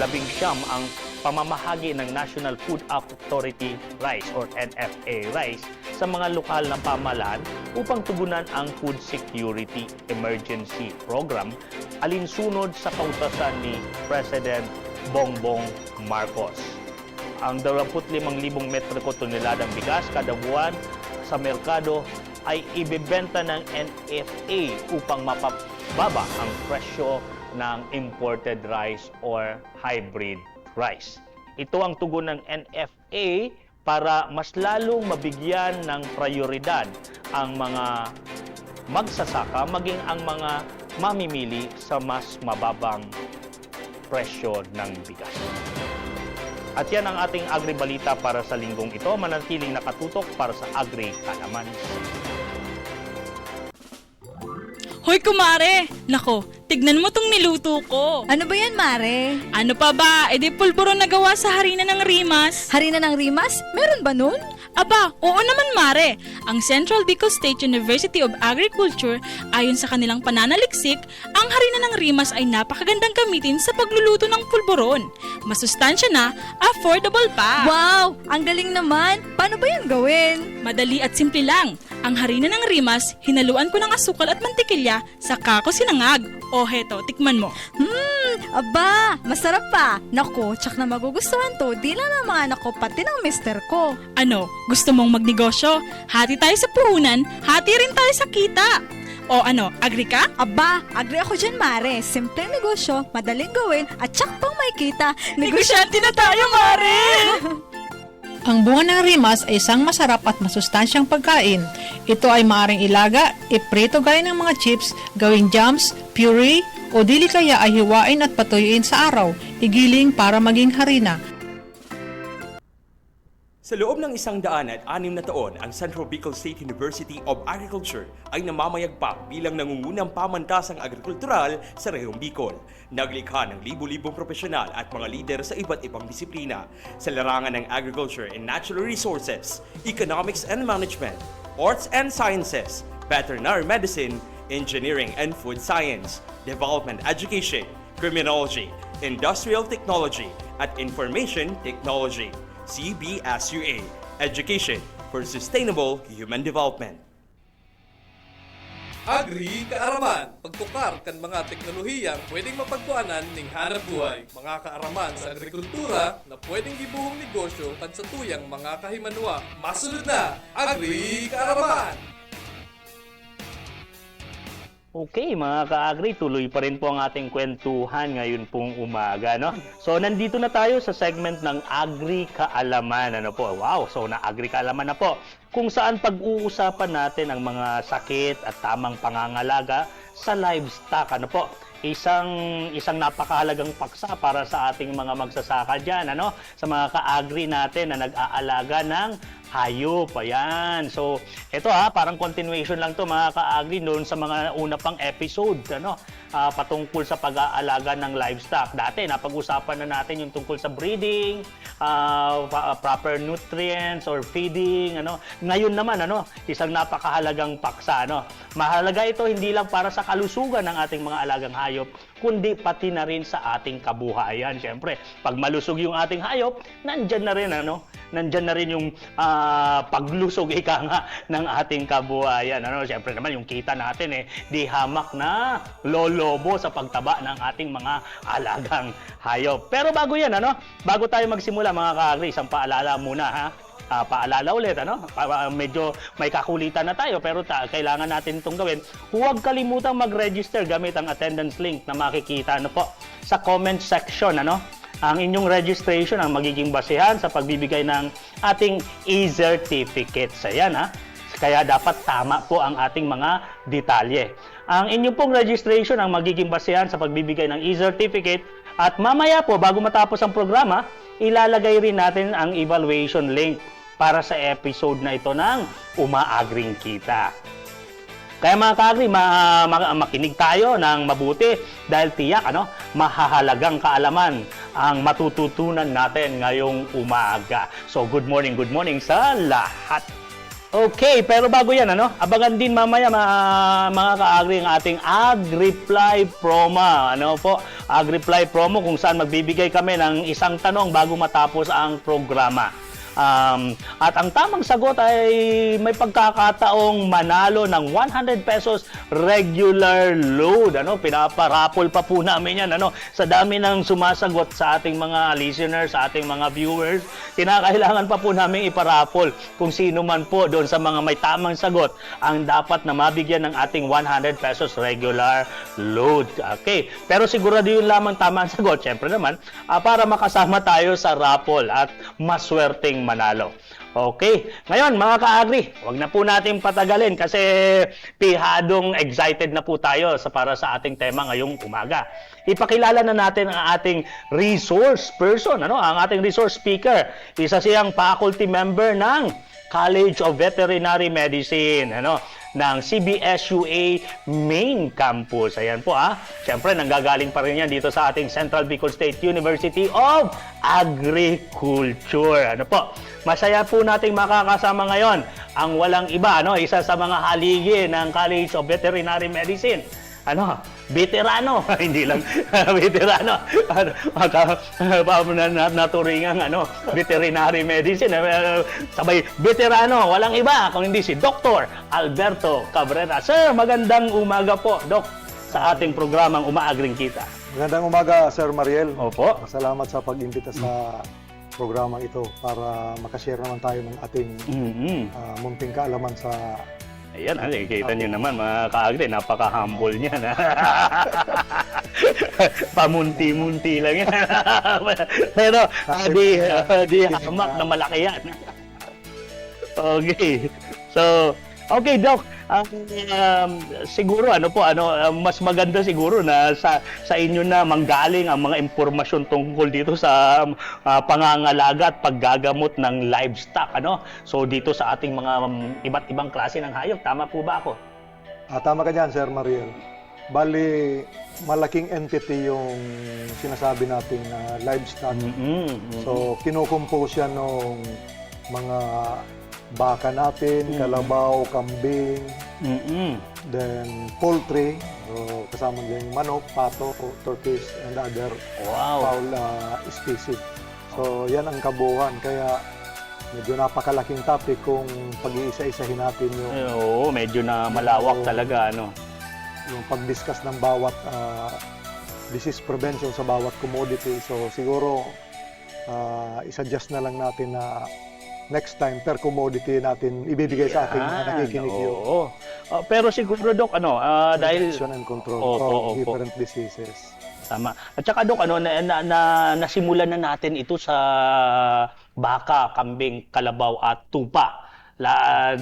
19 ang pamamahagi ng National Food Authority Rice or NFA Rice sa mga lokal na pamahalaan upang tugunan ang Food Security Emergency Program alinsunod sa kautusan ni President Bongbong Marcos. Ang 25,000 metriko toneladang bigas kada buwan sa merkado ay ibebenta ng NFA upang mapababa ang presyo ng imported rice or hybrid rice. Ito ang tugon ng NFA para mas lalong mabigyan ng prioridad ang mga magsasaka maging ang mga mamimili sa mas mababang presyo ng bigas. At yan ang ating agribalita para sa linggong ito. Manatiling nakatutok para sa Agri Kalaman. Hoy, kumare! Nako, tignan mo tong niluto ko. Ano ba yan, Mare? Ano pa ba? E di pulburo na gawa sa harina ng rimas. Harina ng rimas? Meron ba nun? Aba, oo naman mare. Ang Central Bicol State University of Agriculture, ayon sa kanilang pananaliksik, ang harina ng rimas ay napakagandang gamitin sa pagluluto ng pulburon. Masustansya na, affordable pa. Wow! Ang galing naman! Paano ba yan gawin? Madali at simple lang. Ang harina ng rimas, hinaluan ko ng asukal at mantikilya, saka ko sinangag. O heto, tikman mo. Aba! Masarap pa! Naku, tsak na magugustuhan to. Di lang ng mga anak ko, pati ng mister ko. Ano, gusto mong magnegosyo? Hati tayo sa puhunan, hati rin tayo sa kita. O ano, agree ka? Aba, agree ako dyan, Mare. Simpleng negosyo, madaling gawin, at tsak pang may kita. Negosyante na tayo, Mare! Ang bunga ng rimas ay isang masarap at masustansyang pagkain. Ito ay maaaring ilaga, iprito gaya ng mga chips, gawing jams, puree, o dili kaya ay hiwain at patuyuin sa araw, igiling para maging harina. Sa loob ng 106 na taon, ang Central Bicol State University of Agriculture ay namamayagpag bilang nangungunang pamantasang agrikultural sa rehiyong Bicol. Naglikha ng libu-libong profesional at mga lider sa iba't ibang disiplina sa larangan ng agriculture and natural resources, economics and management, arts and sciences, veterinary medicine, engineering and food science, development education, criminology, industrial technology, at information technology. CBSUA, Education for Sustainable Human Development. Agri kaaraman, pagtukar kan mga teknolohiyang pwedeng mapagkuanan ning hanap buhay. Mga kaaraman sa agrikultura na pwedeng gibuhong negosyo kan sa tuyang mga kahimanwa. Masunod na, Agri kaaraman! Okay, mga ka-agri, tuloy pa rin po ang ating kwentuhan ngayon pong umaga, no? So, nandito na tayo sa segment ng Agri Kaalaman, ano po? Wow, so na-Agri Kaalaman na po. Kung saan pag-uusapan natin ang mga sakit at tamang pangangalaga sa livestock, ano po? Isang napakahalagang paksa para sa ating mga magsasaka dyan, ano? Sa mga ka-agri natin na nag-aalaga ng hayop. Ayan. So, ito parang continuation lang to mga ka-agri doon sa mga una pang episode, ano? Patungkol sa pag-aalaga ng livestock. Dati, napag-usapan na natin yung tungkol sa breeding, proper nutrients or feeding, ano? Ngayon naman, ano? Isang napakahalagang paksa, ano? Mahalaga ito hindi lang para sa kalusugan ng ating mga alagang hayop, kundi pati na rin sa ating kabuhayan. Siyempre, pag malusog yung ating hayop, nandyan na rin, ano? Nandyan na rin yung paglusog ika nga ng ating kabuhayan. Ano? Siyempre naman yung kita natin di hamak na lolobo sa pagtaba ng ating mga alagang hayop. Pero bago yan, ano? Bago tayo magsimula mga ka-agri, isang paalala muna ha. Paalala ulit, ano? Medyo may kakulitan na tayo pero kailangan natin itong gawin. Huwag kalimutang mag-register gamit ang attendance link na makikita ano po sa comment section, ano? Ang inyong registration ang magiging basehan sa pagbibigay ng ating e-certificates. Ayan ha. Kaya dapat tama po ang ating mga detalye. Ang inyong pong registration ang magiging basehan sa pagbibigay ng e-certificate at mamaya po bago matapos ang programa, ilalagay rin natin ang evaluation link para sa episode na ito ng Umaagring Kita. Kaya mga ka-agri, makinig tayo ng mabuti dahil tiyak mahahalagang kaalaman ang matututunan natin ngayong umaga. So good morning sa lahat. Okay, pero bago yan, abangan din mamaya mga ka-agri ang ating AgriPly promo. AgriPly promo kung saan magbibigay kami ng isang tanong bago matapos ang programa. At ang tamang sagot ay may pagkakataong manalo ng 100 pesos regular load. Pinaparapol pa po namin yan. Sa dami ng sumasagot sa ating mga listeners, sa ating mga viewers, kinakailangan pa po namin iparapol kung sino man po doon sa mga may tamang sagot ang dapat na mabigyan ng ating 100 pesos regular load. Okay, pero sigurado yun lamang tamang sagot. Siyempre naman, para makasama tayo sa raffle at maswerteng manalo. Okay, ngayon mga ka-agri, wag na po natin patagalin kasi pihadong excited na po tayo para sa ating tema ngayong umaga. Ipakilala na natin ang ating resource person, ang ating resource speaker. Isa siyang faculty member ng College of Veterinary Medicine, ng CBSUA Main Campus. Ayan po Siyempre, nanggagaling pa rin yan dito sa ating Central Bicol State University of Agriculture. Masaya po po nating makakasama ngayon ang walang iba, isa sa mga haligi ng College of Veterinary Medicine. Veterano, hindi lang veterano. Naturingang veterinary medicine. Sabay veterano, walang iba kung hindi si Dr. Alberto Cabrera. Sir, magandang umaga po, Doc, sa ating programang Umaagring Kita. Magandang umaga, Sir Mariel. Opo. Salamat sa pag-imbita sa programang ito para makashare naman tayo ng ating munting kaalaman sa... Ayan, kita nyo naman mga kaagri, napaka-humble niya. Pamunti-munti lang yan. Pero di hamak na malaki yan. Okay. So, okay, Doc. Siguro mas maganda siguro na sa inyo na manggaling ang mga impormasyon tungkol dito sa pangangalaga at paggagamot ng livestock, So dito sa ating mga iba't ibang klase ng hayop, tama po ba ako? Tama ka dyan, Sir Mariel. Bali, malaking entity yung sinasabi nating livestock. So kinukumpose yan ng mga baka natin, kalabaw, kambing, then poultry, so kasama din manok, pato, turkeys, and other fowl species. So yan ang kabuuan, kaya medyo napakalaking topic kung pag-iisa-isahin natin yung... Oo, medyo na malawak talaga, yung pag-discuss ng bawat disease prevention sa bawat commodity. So siguro isa-adjust na lang natin na next time per commodity natin ibibigay sa ating nakikinig yun. Pero siguro, Doc, dahil... Detection and control of different diseases. Tama. At saka, Doc, nasimulan na natin ito sa baka, kambing, kalabaw at tupa.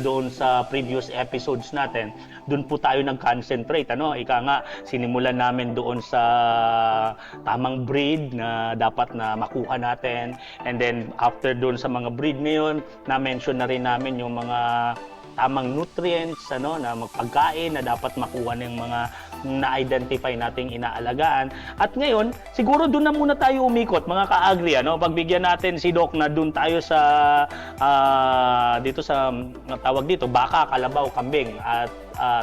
Doon sa previous episodes natin, doon po tayo nag-concentrate. Ika nga, sinimulan namin doon sa tamang breed na dapat na makuha natin. And then, after doon sa mga breed ngayon, na-mention na rin namin yung mga tamang nutrients, na magpagkain na dapat makuha ng mga na-identify nating inaalagaan. At ngayon, siguro doon na muna tayo umikot, mga ka-agri, pagbigyan natin si Doc na doon tayo sa dito sa tawag dito, baka, kalabaw, kambing at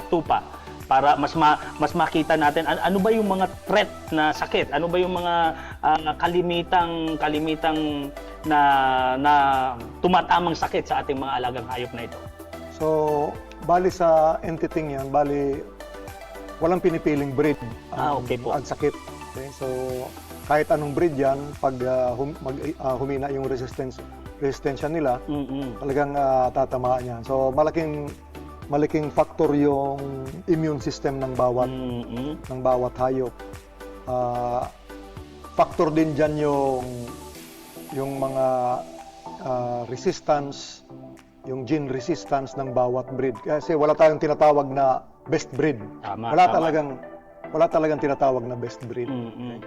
tupa, para mas makita natin ano ba yung mga threat na sakit, ano ba yung mga kalimitang na tumatamang sakit sa ating mga alagang hayop na ito. So, bali sa entity yan, walang pinipiling breed ang sakit. Okay? So, kahit anong breed yan, pag humina yung resistensya nila, talagang tatamaan yan. So, malaking factor yung immune system ng bawat hayop. Factor din dyan yung mga resistance, yung gene resistance ng bawat breed. Kasi wala tayong tinatawag na best breed. Wala talagang tinatawag na best breed. Okay?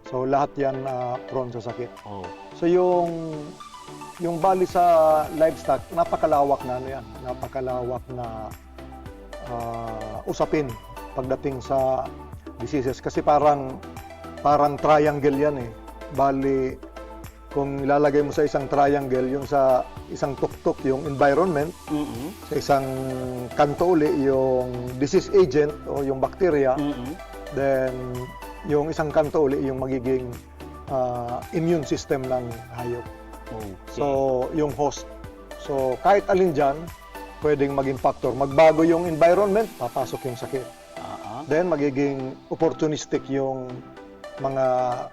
So lahat yan prone sa sakit. So yung bali sa livestock, napakalawak na yan. Napakalawak na usapin pagdating sa diseases. Kasi parang triangle yan eh. Bali, kung ilalagay mo sa isang triangle, yung sa isang tuktok yung environment, sa isang kanto uli yung disease agent o yung bacteria, then yung isang kanto uli yung magiging immune system ng hayop. So, yung host. So, kahit alin dyan, pwedeng maging factor. Magbago yung environment, papasok yung sakit. Then, magiging opportunistic yung mga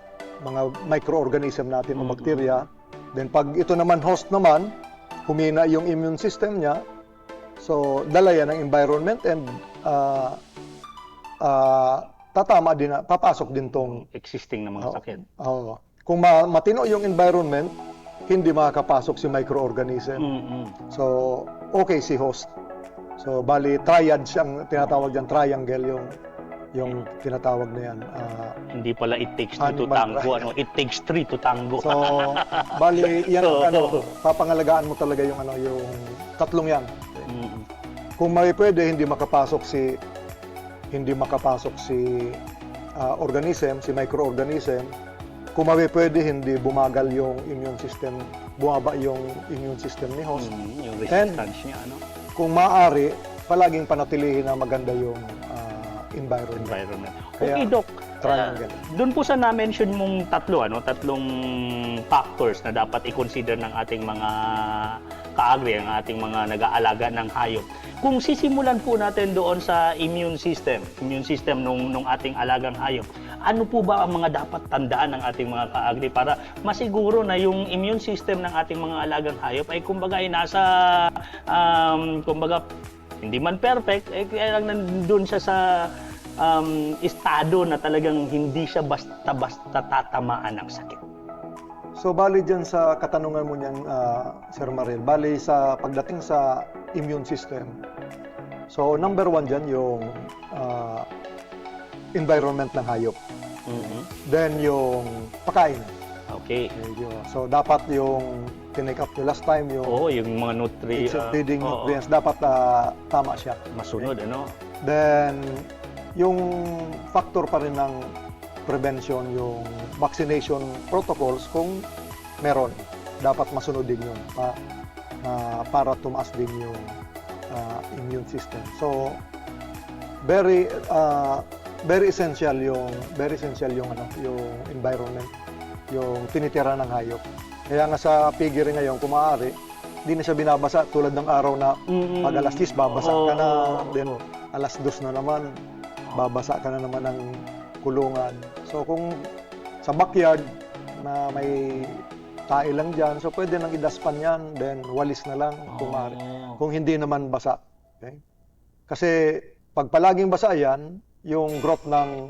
microorganism natin o bacteria. Then pag ito naman host naman, humina yung immune system niya, so dala yan ng environment and tatama din, papasok din tong existing na mga sakit. Kung matino yung environment, hindi makakapasok si microorganism. So okay si host. So bali triad siyang tinatawag diyan, triangle yung tinatawag na yan. Hindi pala it takes two to tango, it takes three to tango. So, bali, yan papangalagaan mo talaga yung tatlong yan. Kung may pwede, hindi makapasok si organism, si microorganism, kung pwede hindi bumagal yung immune system, bumaba yung immune system ni host. Yung And resistance niya, ano? kung maaari, palaging panatilihin na maganda yung environment. Okay, Doc. Triangle. Doon po sa na-mention mong tatlong factors na dapat i-consider ng ating mga ka-agri, ang ating mga nag-aalaga ng hayop. Kung sisimulan po natin doon sa immune system nung ating alagang hayop, ano po ba ang mga dapat tandaan ng ating mga ka-agri para masiguro na yung immune system ng ating mga alagang hayop ay kumbaga ay nasa hindi man perfect, kaya lang nandun siya sa estado na talagang hindi siya basta-basta tatamaan ng sakit. So, bali dyan sa katanungan mo niyan, Sir Maril, bali sa pagdating sa immune system, so number 1 dyan yung environment ng hayop. Then yung pagkain. Okay. So, dapat yung tinake up nyo last time, yung mga feeding nutrients, dapat tama siya. Masunod, ano? Then, yung factor pa rin ng prevention, yung vaccination protocols, kung meron, dapat masunod din yun para tumaas din yung immune system. So, very essential yung environment, yung tinitira ng hayop. Kaya nga sa piggery ngayon, kung maaari, hindi na siya binabasa tulad ng araw na pag alas 10 babasa ka na, then alas 2 na naman babasa ka na naman ng kulungan. So kung sa backyard na may tae lang dyan, so pwede nang idaspan yan, then walis na lang kung maaari. Kung hindi naman basa. Okay? Kasi pag palaging basa yan, yung growth ng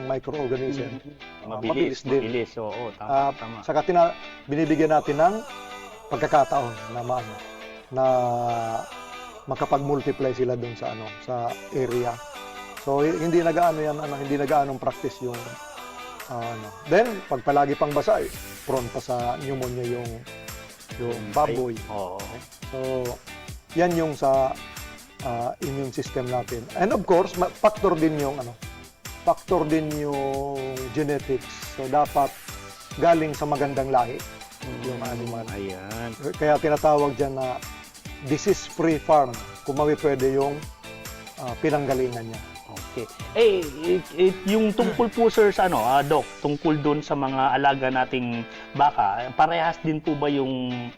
microorganism mabilis din. Oo, tama. Saka binibigyan natin ng pagkakataon na makapag-multiply sila dun sa area. So hindi nagaanong practice yung Then pag palagi pang basa, prone pa sa pneumonia yung baboy. So yan yung sa immune system natin. And of course, factor din yung genetics. So dapat galing sa magandang lahi yung animal. Ayan. Kaya tinatawag dyan na disease-free farm. Kung pwede yung pinanggalingan niya. Okay. Yung tungkol po sir sa Doc, tungkol doon sa mga alaga nating baka, parehas din po ba yung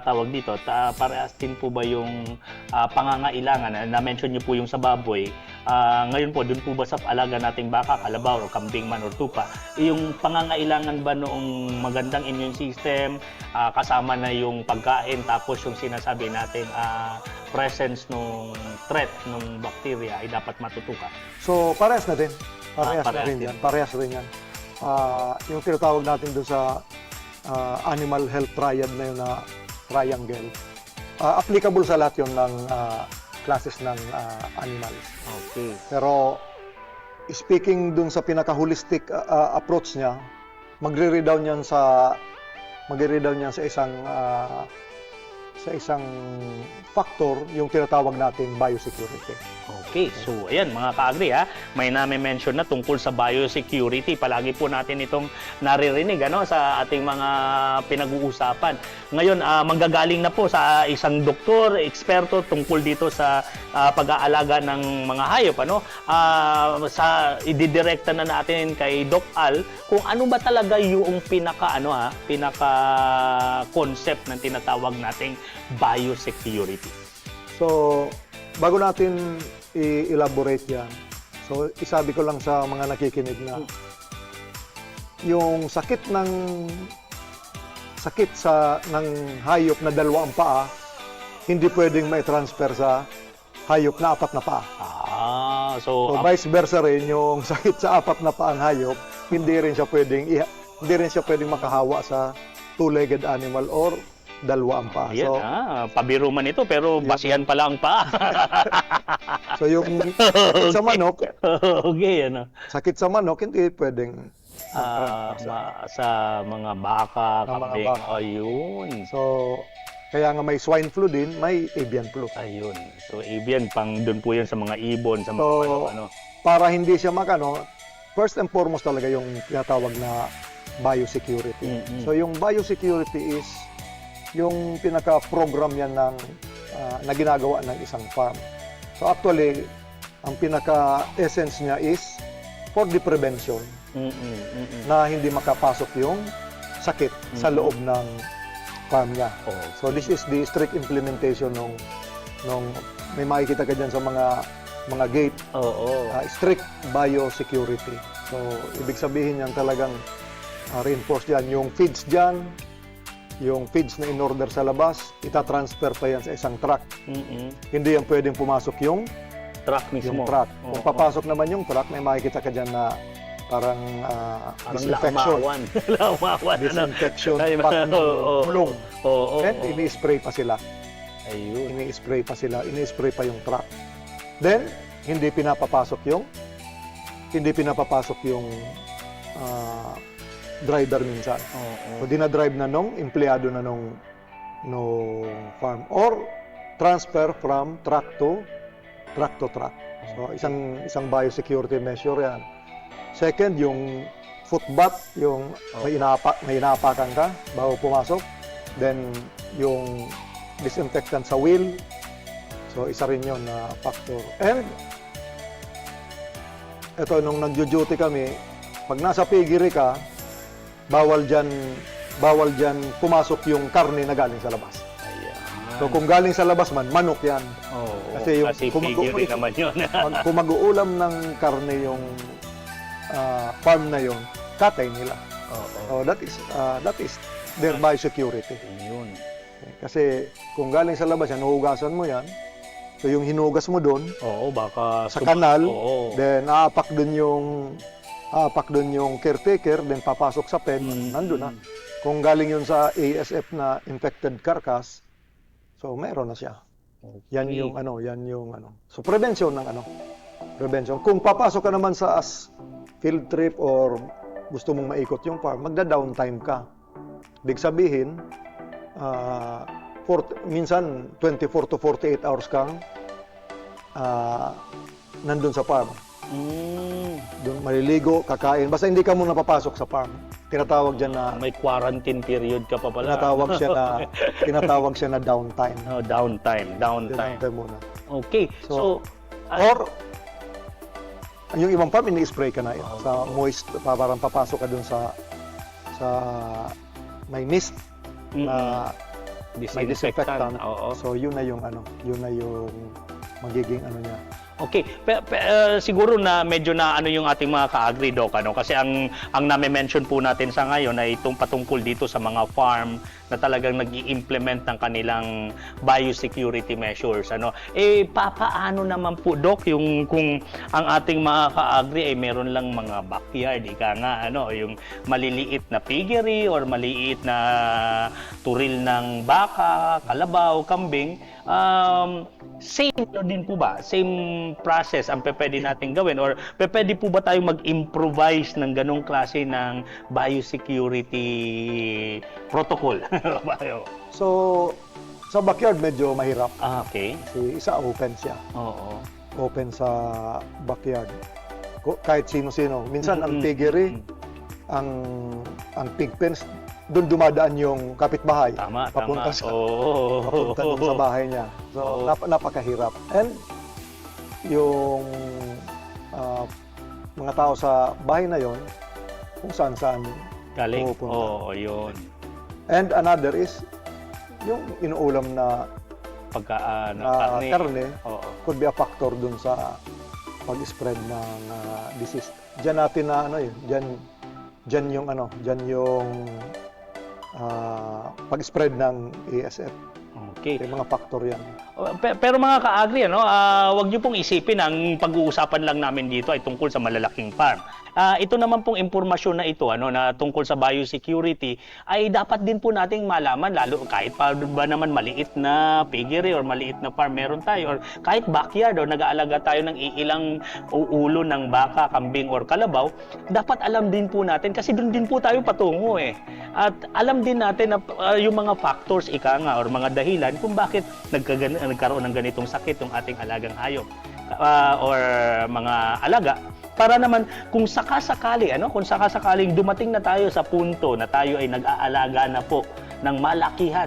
tawag dito, parehas din po ba yung pangangailangan? Na-mention niyo po yung sa baboy. Ngayon po, doon po ba sa alaga nating baka, kalabaw, o kambing man, or tupa, yung pangangailangan ba noong magandang immune system, kasama na yung pagkain, tapos yung sinasabi natin, presence ng threat ng bacteria ay dapat matutukan? So, parehas na din. Parehas rin yan. Yung tinatawag natin doon sa animal health triad na yun na triangle. Applicable sa lahat yun ng classes ng animals. Okay. Pero speaking dun sa pinaka-holistic approach niya, magre-redown yan sa isang factor, yung tinatawag nating biosecurity. Okay, so ayan mga ka-agri, may nami-mention na tungkol sa biosecurity. Palagi po natin itong naririnig sa ating mga pinag-uusapan. Ngayon, manggagaling na po sa isang doktor, eksperto tungkol dito sa pag-aalaga ng mga hayop. Ididirekta na natin kay Doc Al kung ano ba talaga yung pinaka-concept ng tinatawag nating biosecurity. So, bago natin i-elaborate yan, so isabi ko lang sa mga nakikinig na yung sakit ng hayop na 2 paa, hindi pwedeng mai-transfer sa hayop na 4 na paa. So vice versa rin, yung sakit sa 4 na paang hayop, hindi rin siya pwedeng makahawa sa 2-legged animal or 2 paa. Ayan, so, pabiro man ito, pero basihan pala ang paa. So yung sakit sa manok, sakit sa manok, hindi pwedeng sa mga baka, kambing. Ayun. So, kaya nga may swine flu din, may avian flu. Ayun. So, avian, doon po yan sa mga ibon, sa mga para hindi siya first and foremost talaga yung tinatawag na biosecurity. So yung biosecurity is yung pinaka-program yan ng, na ginagawa ng isang farm. So actually, ang pinaka-essence niya is for the prevention na hindi makapasok yung sakit sa loob ng farm niya. So this is the strict implementation nung may makikita ka dyan sa mga gate, strict biosecurity. So ibig sabihin yan talagang reinforce dyan. Yung feeds dyan, yung feeds na in-order sa labas, itatransfer pa yan sa isang truck. Hindi yan pwedeng pumasok yung truck mismo. Yung truck. Kung papasok naman yung truck, may makikita ka dyan na parang disinfection. Disinfection, pat bulong. And ini-spray pa sila. Ini-spray pa yung truck. Then, hindi pinapapasok yung driver minsan. So, dinadrive na nung empleyado na nung farm. Or, transfer from truck to truck. So, isang biosecurity measure yan. Second, yung footbath, yung may inaapakan ka bago pumasok. Then, yung disinfectant sa wheel. So, isa rin yun na factor. And, ito, nung nag-duty kami, pag nasa piggery ka, bawal dyan pumasok yung karne na galing sa labas. So kung galing sa labas man, manok yan. Kasi piggery naman yun. Kung mag-uulam ng karne yung farm na yun, katay nila. So that is their biosecurity. Kasi kung galing sa labas yan, huhugasan mo yan. So yung hinugas mo doon, baka sa kanal, then aapak doon yung caretaker, then papasok sa pen, nandun na. Kung galing yun sa ASF na infected carcass, so meron na siya. Yan yung So prevention ng prevention. Kung papasok ka naman sa field trip or gusto mong maikot yung farm, magda-downtime ka. Ibig sabihin, minsan 24 to 48 hours kang nandun sa farm. Doon maliligo, kakain. Basta hindi ka muna papasok sa farm. Tinatawag diyan na may quarantine period ka pa pala. Tinatawag siya na downtime. Downtime muna. Okay. So or yung ibang farm ini-spray ka na sa moist, parang papasok ka doon sa may mist na may disinfectant. So yun na yung magiging niya. Okay, siguro na medyo na yung ating mga ka-agri, Doc, kasi ang nami-mention po natin sa ngayon ay itong patungkol dito sa mga farm na talagang nag-i-implement ng kanilang biosecurity measures. Paano naman po, Doc, kung ang ating mga ka-agri ay meron lang mga backyard, yung maliliit na piggery or maliit na turil ng baka, kalabaw, kambing, same din po ba? Same process ang pwede natin gawin? Or pwede po ba tayong mag-improvise ng ganong klase ng biosecurity protocol? So, sa backyard medyo mahirap. Okay. Kasi isa open siya. Open sa backyard. Kahit sino-sino. Minsan ang piggery, ang pig pens, doon dumadaan yung kapitbahay. Papunta sa bahay niya. So, napakahirap. And yung mga tao sa bahay na yon, kung saan-saan galing. pupunta. Yun. And another is yung inuulam na karne could be a factor dun sa pag-spread ng disease. Diyan natin na diyan yung pag-spread ng ASF. Okay. May mga factor yan. Pero mga ka-agri, wag niyo pong isipin ang pag-uusapan lang namin dito ay tungkol sa malalaking farm. Ito naman pong impormasyon na ito na tungkol sa biosecurity ay dapat din po nating malaman, lalo kahit pa ba naman maliit na piggery or maliit na farm meron tayo, or kahit backyard o nag-aalaga tayo ng ilang ulo ng baka, kambing or kalabaw, dapat alam din po natin kasi doon din po tayo patungo At alam din natin na yung mga factors or mga dahilan kung bakit nagkaroon ng ganitong sakit yung ating alagang hayop. or mga alaga, para naman kung sakasakaling dumating na tayo sa punto na tayo ay nag-aalaga na po ng malakihan,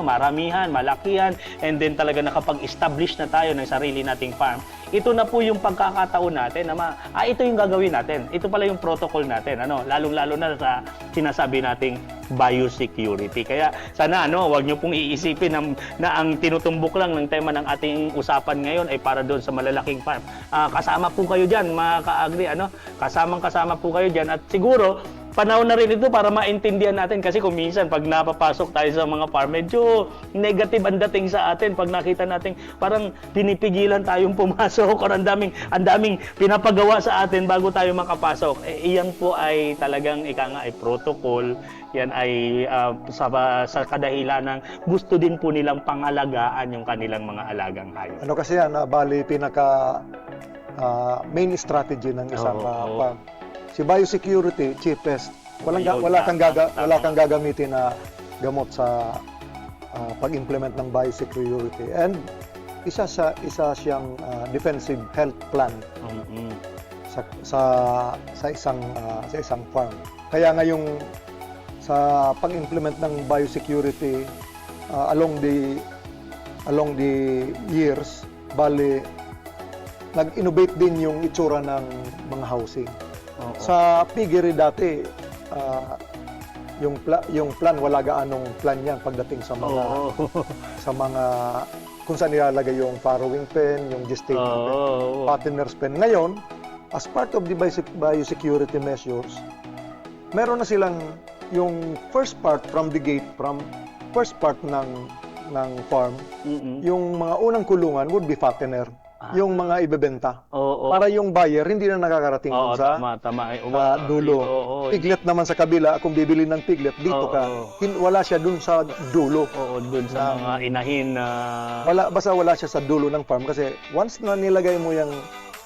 maramihan, malakihan, and then talaga nakapag-establish na tayo ng sarili nating farm. Ito na po yung pagkakataon natin na ito yung gagawin natin. Ito pala yung protocol natin, lalong-lalo na sa sinasabi nating biosecurity. Kaya sana wag niyo pong iisipin na ang tinutumbok lang ng tema ng ating usapan ngayon ay para doon sa malalaking farm. Kasama po kayo diyan, mga ka-agri, Kasamang-kasama po kayo diyan, at siguro panahon na rin ito para maintindihan natin, kasi kung minsan pag napapasok tayo sa mga farm, medyo negative ang dating sa atin pag nakita natin parang pinipigilan tayong pumasok or ang daming pinapagawa sa atin bago tayo makapasok. Iyan po ay talagang ay protocol. Yan ay sa kadahilan ng gusto din po nilang pangalagaan yung kanilang mga alagang hayop. Kasi yan, bali pinaka main strategy ng isang farm. Si biosecurity, cheapest. Wala kang gagamitin na gamot sa pag-implement ng biosecurity. And isa siyang defensive health plan sa isang farm. Kaya ngayong sa pag-implement ng biosecurity along the years, bali nag-innovate din yung itsura ng mga housing. Sa piggery dati, yung plan, wala gaanong plan yan pagdating sa mga kung saan nilalagay yung farrowing pen, yung gestation pen, fattener's pen. Ngayon, as part of the biosecurity measures, meron na silang yung first part from the gate, first part ng farm, yung mga unang kulungan would be fattener. Yung mga ibebenta. Para yung buyer hindi na nakakarating dun sa dulo. Piglet naman sa kabila, kung bibili ng piglet, dito ka. Wala siya dun sa dulo. Dun sa mga inahin na... Basta wala siya sa dulo ng farm. Kasi once na nilagay mo yung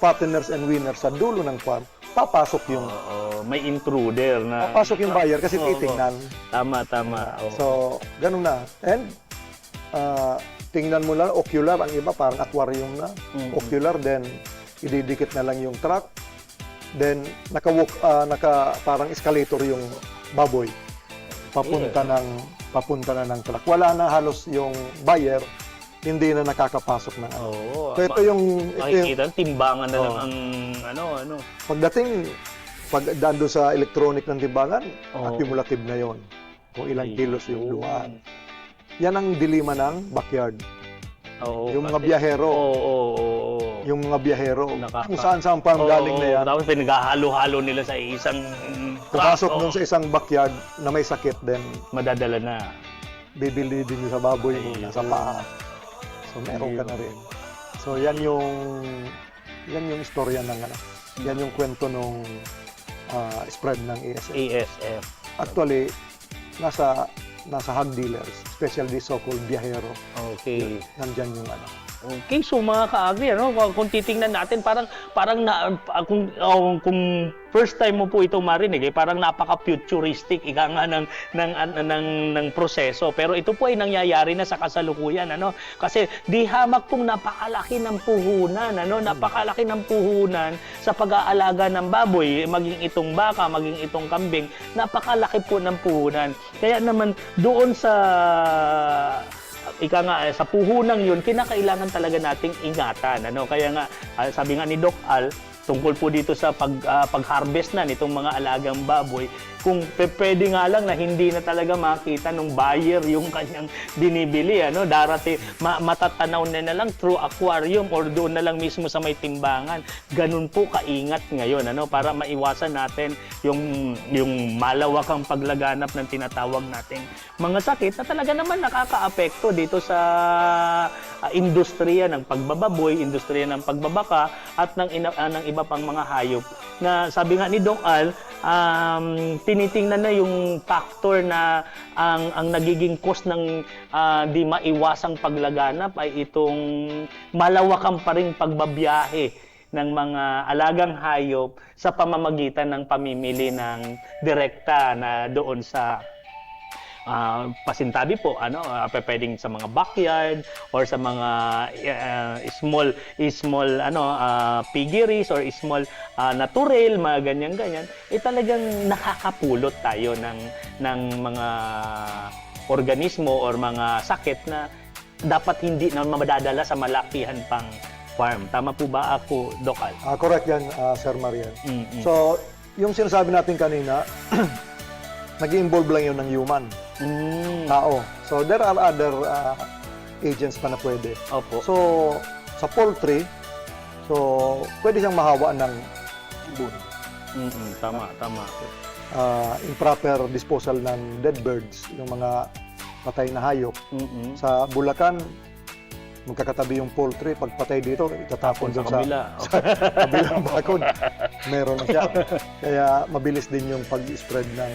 fatteners and winners sa dulo ng farm, papasok yung... may intruder na... Papasok yung buyer kasi titingnan. Tama. So, ganun na. And, tingnan mo lang, ocular, ang iba parang aquarium na. Ocular, then ididikit na lang yung truck. Then parang escalator yung baboy. Papunta na ng truck. Wala na halos yung buyer, hindi na nakakapasok na. So ito yung timbangan na lang ang pag dando sa electronic ng timbangan, accumulative na yon. Kung ilang kilos yung dumaan. Yan ang dilema ng backyard. Yung mga biyahero. Yung mga biyahero. Kung saan farm galing na yan. Tapos pinaghahalo-halo nila sa isang... Pumasok dun sa isang backyard na may sakit, then madadala na. Bibili din sa baboy mo, sa paa. So meron ka na rin. So yan yung istorya ng yan yung kwento nung spread ng ASF. Actually, nasa hog dealers, especially so-called biyahero. Okay. Nandyan yung Okay, so mga ka-agri, kung titingnan natin, parang kung first time mo po ito marinig, parang napaka-futuristic ng proseso. Pero ito po ay nangyayari na sa kasalukuyan, Kasi di hamak pong napakalaki ng puhunan, Napakalaki ng puhunan sa pag-aalaga ng baboy, maging itong baka, maging itong kambing, napakalaki po ng puhunan. Kaya naman doon sa sa puhunang yun, kinakailangan talaga nating ingatan. Kaya nga, sabi nga ni Doc Al, tungkol po dito sa pag-harvest na nitong mga alagang baboy, kung pwede nga lang na hindi na talaga makita ng buyer yung kanyang binibili, darati matatanaw na lang through aquarium or doon na lang mismo sa may timbangan. Ganun po kaingat ngayon, para maiwasan natin yung malawakang paglaganap ng tinatawag nating mga sakit na talaga naman nakakaapekto dito sa industriya ng pagbababoy, industriya ng pagbabaka at ng iba pang mga hayop. Na sabi nga ni Doc Al, tinitingnan na yung factor na ang nagiging cause ng di maiwasang paglaganap ay itong malawakang pa ring pagbabiyahe ng mga alagang hayop sa pamamagitan ng pamimili ng direkta na doon sa pasintabi po, pwedeng sa mga backyard or sa mga small piggeries or small naturel, mga ganyan-ganyan, talagang nakakapulot tayo ng mga organismo or mga sakit na dapat hindi na madadala sa malakihan pang farm. Tama po ba ako, Dokal? Correct yan, Sir Marian. So, yung sinasabi natin kanina, nag-involve lang yun ng human. Tao. So, there are other agents pa na pwede. Opo. So, sa poultry, pwede siyang mahawa ng ibon. Tama. Improper disposal ng dead birds, yung mga patay na hayop. Sa Bulacan, magkakatabi yung poultry, pag patay dito, itatapon doon sa kabilang bakod. Meron na siya. Kaya mabilis din yung pag-spread ng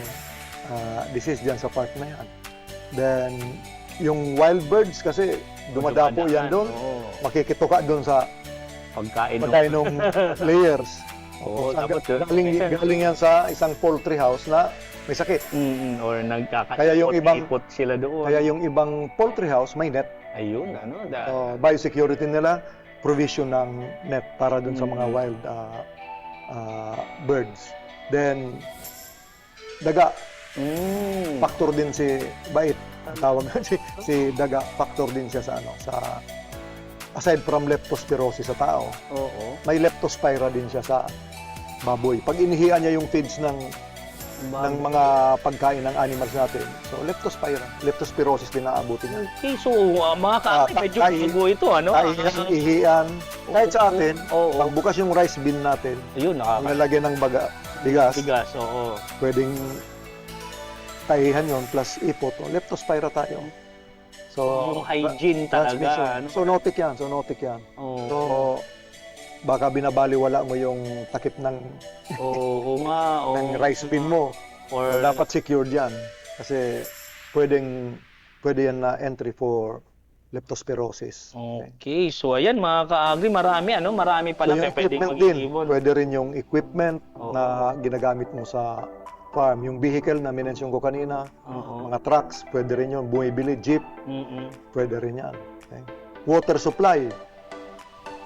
disease dyan sa park na yan. Then, yung wild birds kasi dumadapo yan doon, makikituka doon sa pagkain ng layers. Galing yan sa isang poultry house na may sakit. Or kaya yung ibang sila doon. Kaya yung ibang poultry house may net. Ayun, biosecurity nila, provision ng net para dun sa mga wild birds. Then, daga. Factor din si bait. Tawag si daga, factor din siya sa aside from leptospirosis sa tao. May leptospira din siya sa baboy. Pag inihian niya yung feeds ng mga pagkain ng animals natin. So, leptospirosis din naabutin niya. Okay, so mga medyo bago ito, ihian. Kahit sa atin, pagbukas yung rice bin natin, nalagyan ng bigas, pwedeng tahihan yun, plus ipot, leptospira tayo. So, yung hygiene talaga. Zoonotic yan. So, baka binabaliwala mo yung takip ng rice bin mo. Or dapat secured yan. Kasi pwede yan na entry for leptospirosis. Okay. So, ayan mga ka-agri, marami pala pwedeng mag-iibon. Pwede rin yung equipment na ginagamit mo sa farm. Yung vehicle na minensyon ko kanina, mga trucks, pwede rin yun. Bumibili, jeep, pwede rin yan. Okay. Water supply,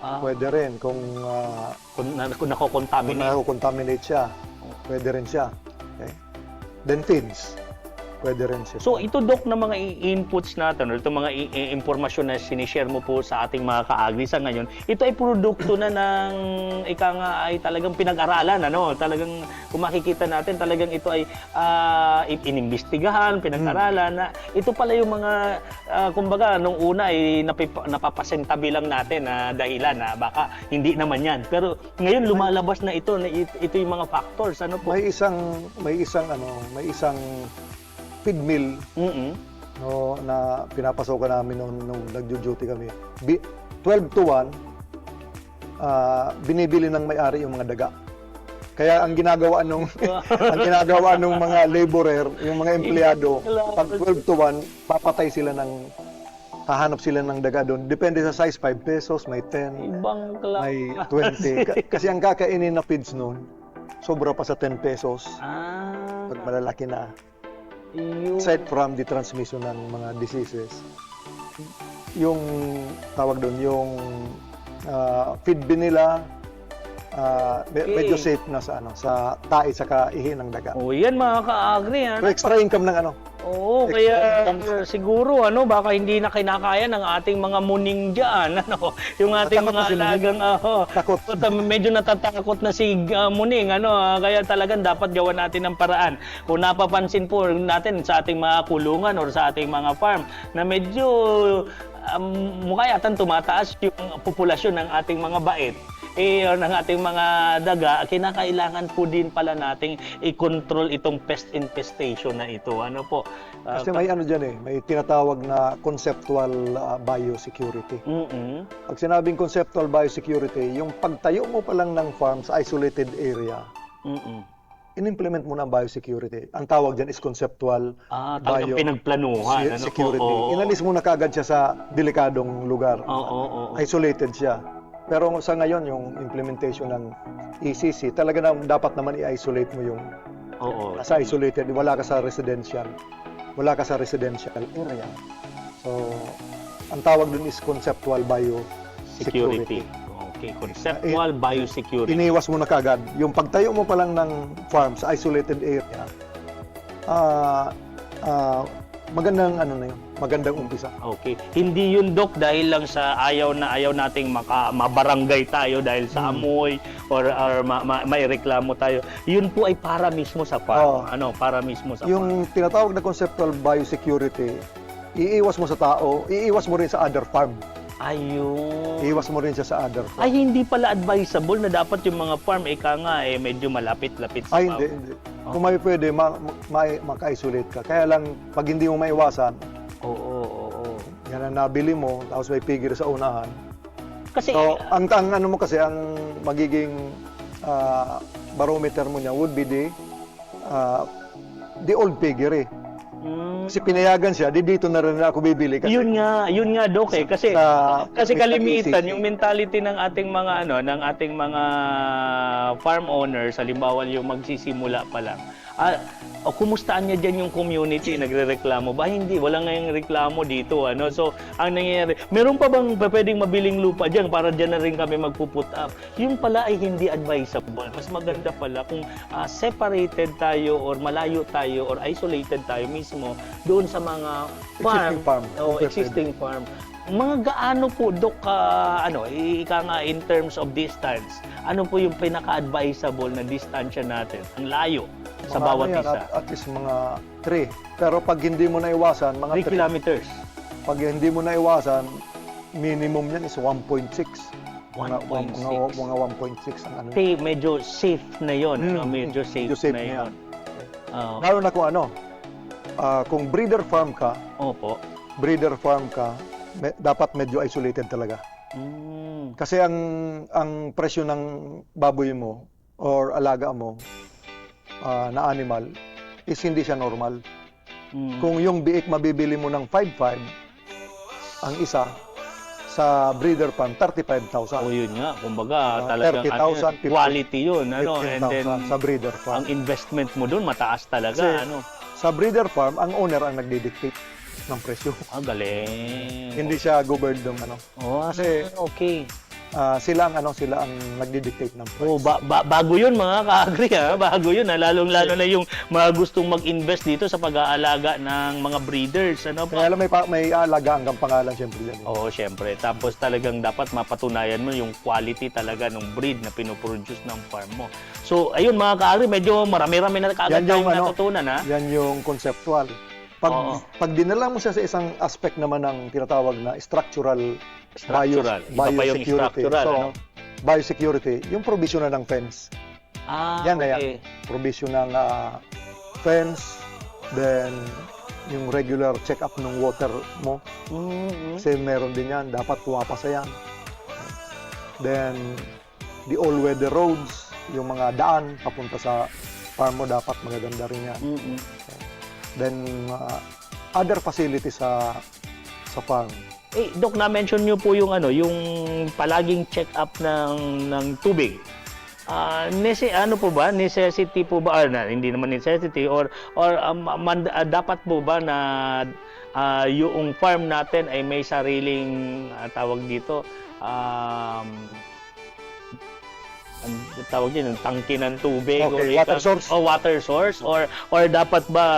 pwede rin kung nako-contaminate siya, pwede rin siya. Okay. Then feeds, pwede rin siya. So ito, Dok, na mga inputs natin, or itong mga impormasyon na sinishare mo po sa ating mga ka-agri sa ngayon, ito ay produkto na ng ay talagang pinag-aralan, talagang kung makikita natin, talagang ito ay inimbestigahan, pinag-aralan, na ito pala yung mga, kumbaga, nung una ay napapasintabi lang natin na dahilan na baka hindi naman yan. Pero ngayon lumalabas na ito yung mga factors, po? May isang feed mill na pinapasokan namin nung nagjo-duty kami. 12 to 1, binibili ng may-ari yung mga daga. Kaya ang ginagawa nung mga laborer, yung mga empleyado, pag 12 to 1, hahanap sila ng daga doon. Depende sa size, 5 pesos, may 10, may 20. Kasi ang kakainin na feeds noon, sobra pa sa 10 pesos. Pag malalaki na. Aside from the transmission ng mga diseases, yung tawag doon, yung feed bin nila, medyo safe na sa tae sa ihi ng daga. Yan mga ka-agri. So extra income ng Oo, kaya siguro baka hindi na kinakaya ng ating mga muning diyan, yung ating mga alagang medyo natatakot na si muning, kaya talagang dapat gawan natin ng paraan. Kung napapansin po natin sa ating mga kulungan or sa ating mga farm na medyo mukha yatang tumataas yung populasyon ng ating mga bait, ng ating mga daga, kinakailangan po din pala nating i-control itong pest infestation na ito. Kasi may may tinatawag na conceptual biosecurity. Pag sinabing conceptual biosecurity, yung pagtayo mo pa lang ng farm sa isolated area, in-implement mo na ang biosecurity. Ang tawag dyan is conceptual pinagplanuhan. Security. Inalis mo na kaagad siya sa delikadong lugar. Isolated siya. Pero sa ngayon, yung implementation ng ECC, talaga dapat naman i-isolate mo yung nasa isolated, wala ka sa residential wala ka sa residential area. So, ang tawag dun is conceptual biosecurity. Okay, conceptual biosecurity. Iniwas mo na kagad. Yung pagtayo mo pa lang ng farm sa isolated area, magandang magandang umpisa. Okay. Hindi yun, Dok, dahil lang sa ayaw nating mabarangay tayo dahil sa amoy or may reklamo tayo. Yun po ay para mismo sa farm. Para mismo sa farm. Yung tinatawag na conceptual biosecurity, iiwas mo sa tao, iiwas mo rin sa other farm. Ayun. Iiwas mo rin siya sa other farm. Ay, hindi pala advisable na dapat yung mga farm, medyo malapit-lapit sa Ay, hindi. Kung may pwede, maka-isolate ka. Kaya lang, pag hindi mo maiwasan, yan ang nabili mo, tapos may pigir sa unahan. Kasi, so, ang magiging barometer mo niya would be the old piggery. Kasi pinayagan siya, dito na rin ako bibili. Kasi, yun nga, Dok, kasi kalimitan yung mentality ng ating mga farm owners, halimbawa yung magsisimula pa lang. Kumustaan niya dyan yung community, nagrereklamo ba? Hindi, wala ngayong reklamo dito. So, ang nangyayari, meron pa bang pwedeng mabiling lupa dyan para dyan na rin kami magpuput up? Yun pala ay hindi advisable. Mas maganda pala kung separated tayo or malayo tayo or isolated tayo mismo doon sa mga existing farm. Mga gaano po, Dok, ika nga in terms of distance, ano po yung pinaka-advisable na distansya natin? Ang layo sa bawat isa. At least mga 3. Pero pag hindi mo naiwasan, mga 3 kilometers. Pag hindi mo naiwasan, minimum yan is 1.6. 1.6. Mga 1.6 ang Okay, medyo safe na yon. Medyo safe na yon. Lalo na kung kung breeder farm ka, dapat medyo isolated talaga. Kasi ang presyo ng baboy mo or alaga mo na animal is hindi siya normal. Kung yung biik mabibili mo ng 5.5 ang isa, sa breeder farm 35,000. Yun nga, kumbaga talagang 30,000, quality yun, and then sa breeder farm. Ang investment mo doon mataas talaga, kasi, sa breeder farm, ang owner ang nagdi-dictate ng presyo. Galing. Hindi siya governed ng kasi okay. Sila ang nagdi-dictate ng price. Bago 'yun mga ka-agri, bago 'yun, lalong-lalo na yung mga gustong mag-invest dito sa pag-aalaga ng mga breeders, Kaya lang may alaga hanggang pangalan siyempre yan. Siyempre. Tapos talagang dapat mapatunayan mo yung quality talaga ng breed na pinoproduce ng farm mo. So, ayun mga ka-agri, medyo marami-rami na kaagad tayong natutunan, Yan yung conceptual. Pag dinala mo siya sa isang aspect naman ng tinatawag na structural biosecurity. Biosecurity, yung provision na ng fence. Yan na yan. Provision ng fence, then yung regular check-up ng water mo. Kasi meron din yan, dapat pumapasa yan. Then, the all-weather roads, yung mga daan papunta sa farm mo, dapat magaganda rin yan. Then, other facilities sa farm. Dok, na-mention niyo po yung palaging check-up ng tubig. Po ba? Necessity po ba? Hindi naman necessity or dapat po ba na yung farm natin ay may sariling tawag dito tawag din ng tangke ng tubig water source. Water source or dapat ba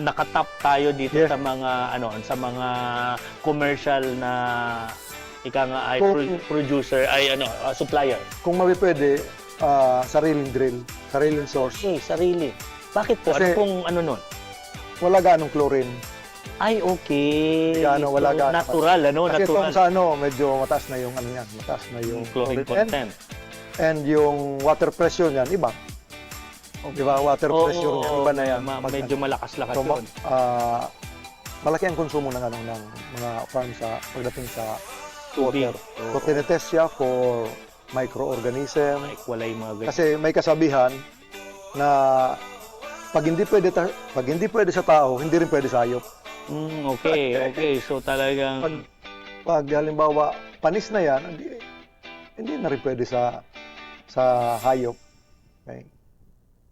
nakatap tayo dito sa mga commercial na producer supplier. Kung pwede sariling drill, sariling source. Sarili. Bakit po? Kasi, nun? Wala ganong chlorine. Ay, okay. Wala natural, Kasi natural. Kasi medyo mataas na yung mataas na yung chlorine content. And yung water pressure niyan, iba. Di ba? Water pressure niyan, iba na yan. Medyo malakas-lakas yun. Malaki ang konsumo ng mga farm pagdating sa water. So, tinetest siya for microorganism. Kasi may kasabihan na pag hindi pwede sa tao, hindi rin pwede sa hayop. Okay. So talagang pag halimbawa panis na yan, hindi na rin pwede sa hayop. Okay?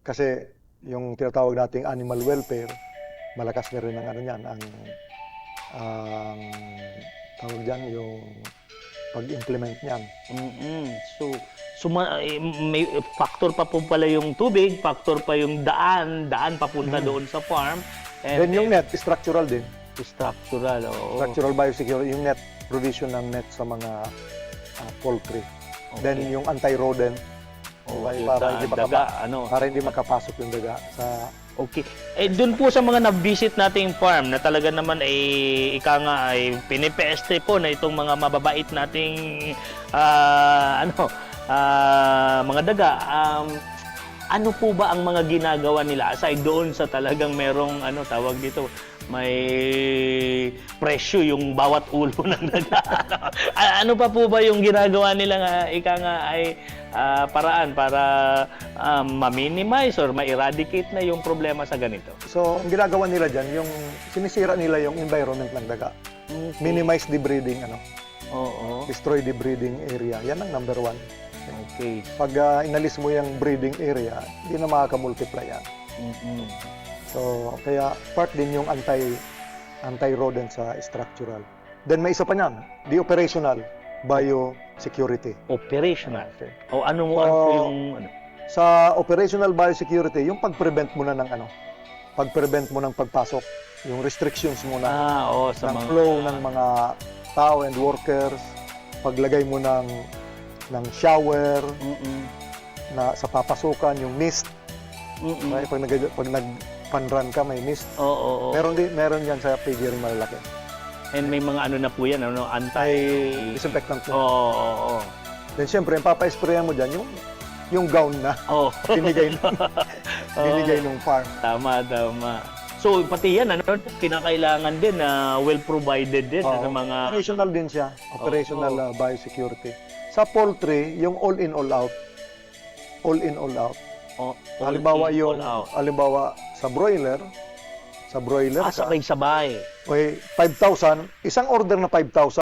Kasi yung tinatawag nating animal welfare, malakas na rin ang ano niyan, ang tawag diyan yung pag-implement niyan. So may factor pa po pala yung tubig, factor pa yung daan papunta doon sa farm. And Then yung net, structural din. Structural, oo. Structural biosecurity, yung net, provision ng net sa mga poultry. Then yung anti-rodent, para hindi makapasok yung daga sa... Okay. Doon po sa mga na-visit nating farm na talaga naman ika nga ay pinipeste po na itong mga mababait nating mga daga. Ano po ba ang mga ginagawa nila aside doon sa talagang merong tawag dito, may presyo yung bawat ulo ng daga? Ano pa po ba yung ginagawa nila ika nga ay paraan para ma-minimize or ma-eradicate na yung problema sa ganito? So, ang ginagawa nila dyan, yung sinisira nila yung environment ng daga. Okay. Minimize the breeding, Oo. destroy the breeding area. Yan ang number 1. Okay. Pag inalis mo yung breeding area, hindi na makaka-multiply yan. So, kaya part din yung anti-rodent sa structural. Then may isa pa niyan, the operational biosecurity. Operational? Okay. O ano yung... Sa operational biosecurity, yung pag-prevent mo na ng pag-prevent mo ng pagpasok, yung restrictions mo na sa ng flow ng mga tao and workers, paglagay mo ng shower, na sa papasukan, yung mist. Right? Pag nag-panrun ka, may mist. Meron yan sa piggery malalaki. And may mga na po yan, disinfectant po. Oo. Then siyempre, yung papa-sprayan mo dyan, yung gown na binigay ng farm. Tama. So, pati yan, kinakailangan din na well-provided din sa mga... Operational din siya. Operational biosecurity. Sa poultry, yung all-in, all-out. Halimbawa sa broiler, sabay-sabay. Okay, 5,000, isang order na 5,000,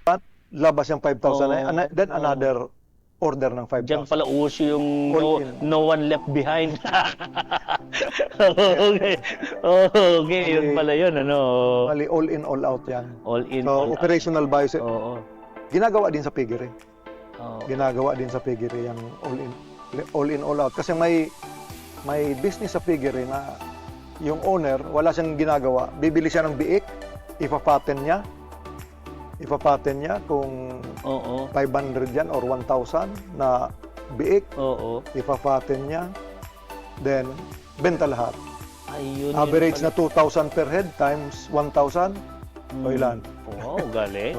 labas yung 5,000, then another order ng 5,000. Diyan pala uso yung no one left behind. Okay, yun pala yun, Mali, all in, all out yan. All in, so, all operational biosecurity. Ginagawa din sa piggery. Yung all in, all out. Kasi may business sa piggery na yung owner, wala siyang ginagawa. Bibili siya ng biik, ipapaten niya kung 500 yan or 1,000 na biik. Ipapaten niya. Then, benta lahat. Ayun, average na 2,000 per head times 1,000. O ilan? Wow, galing.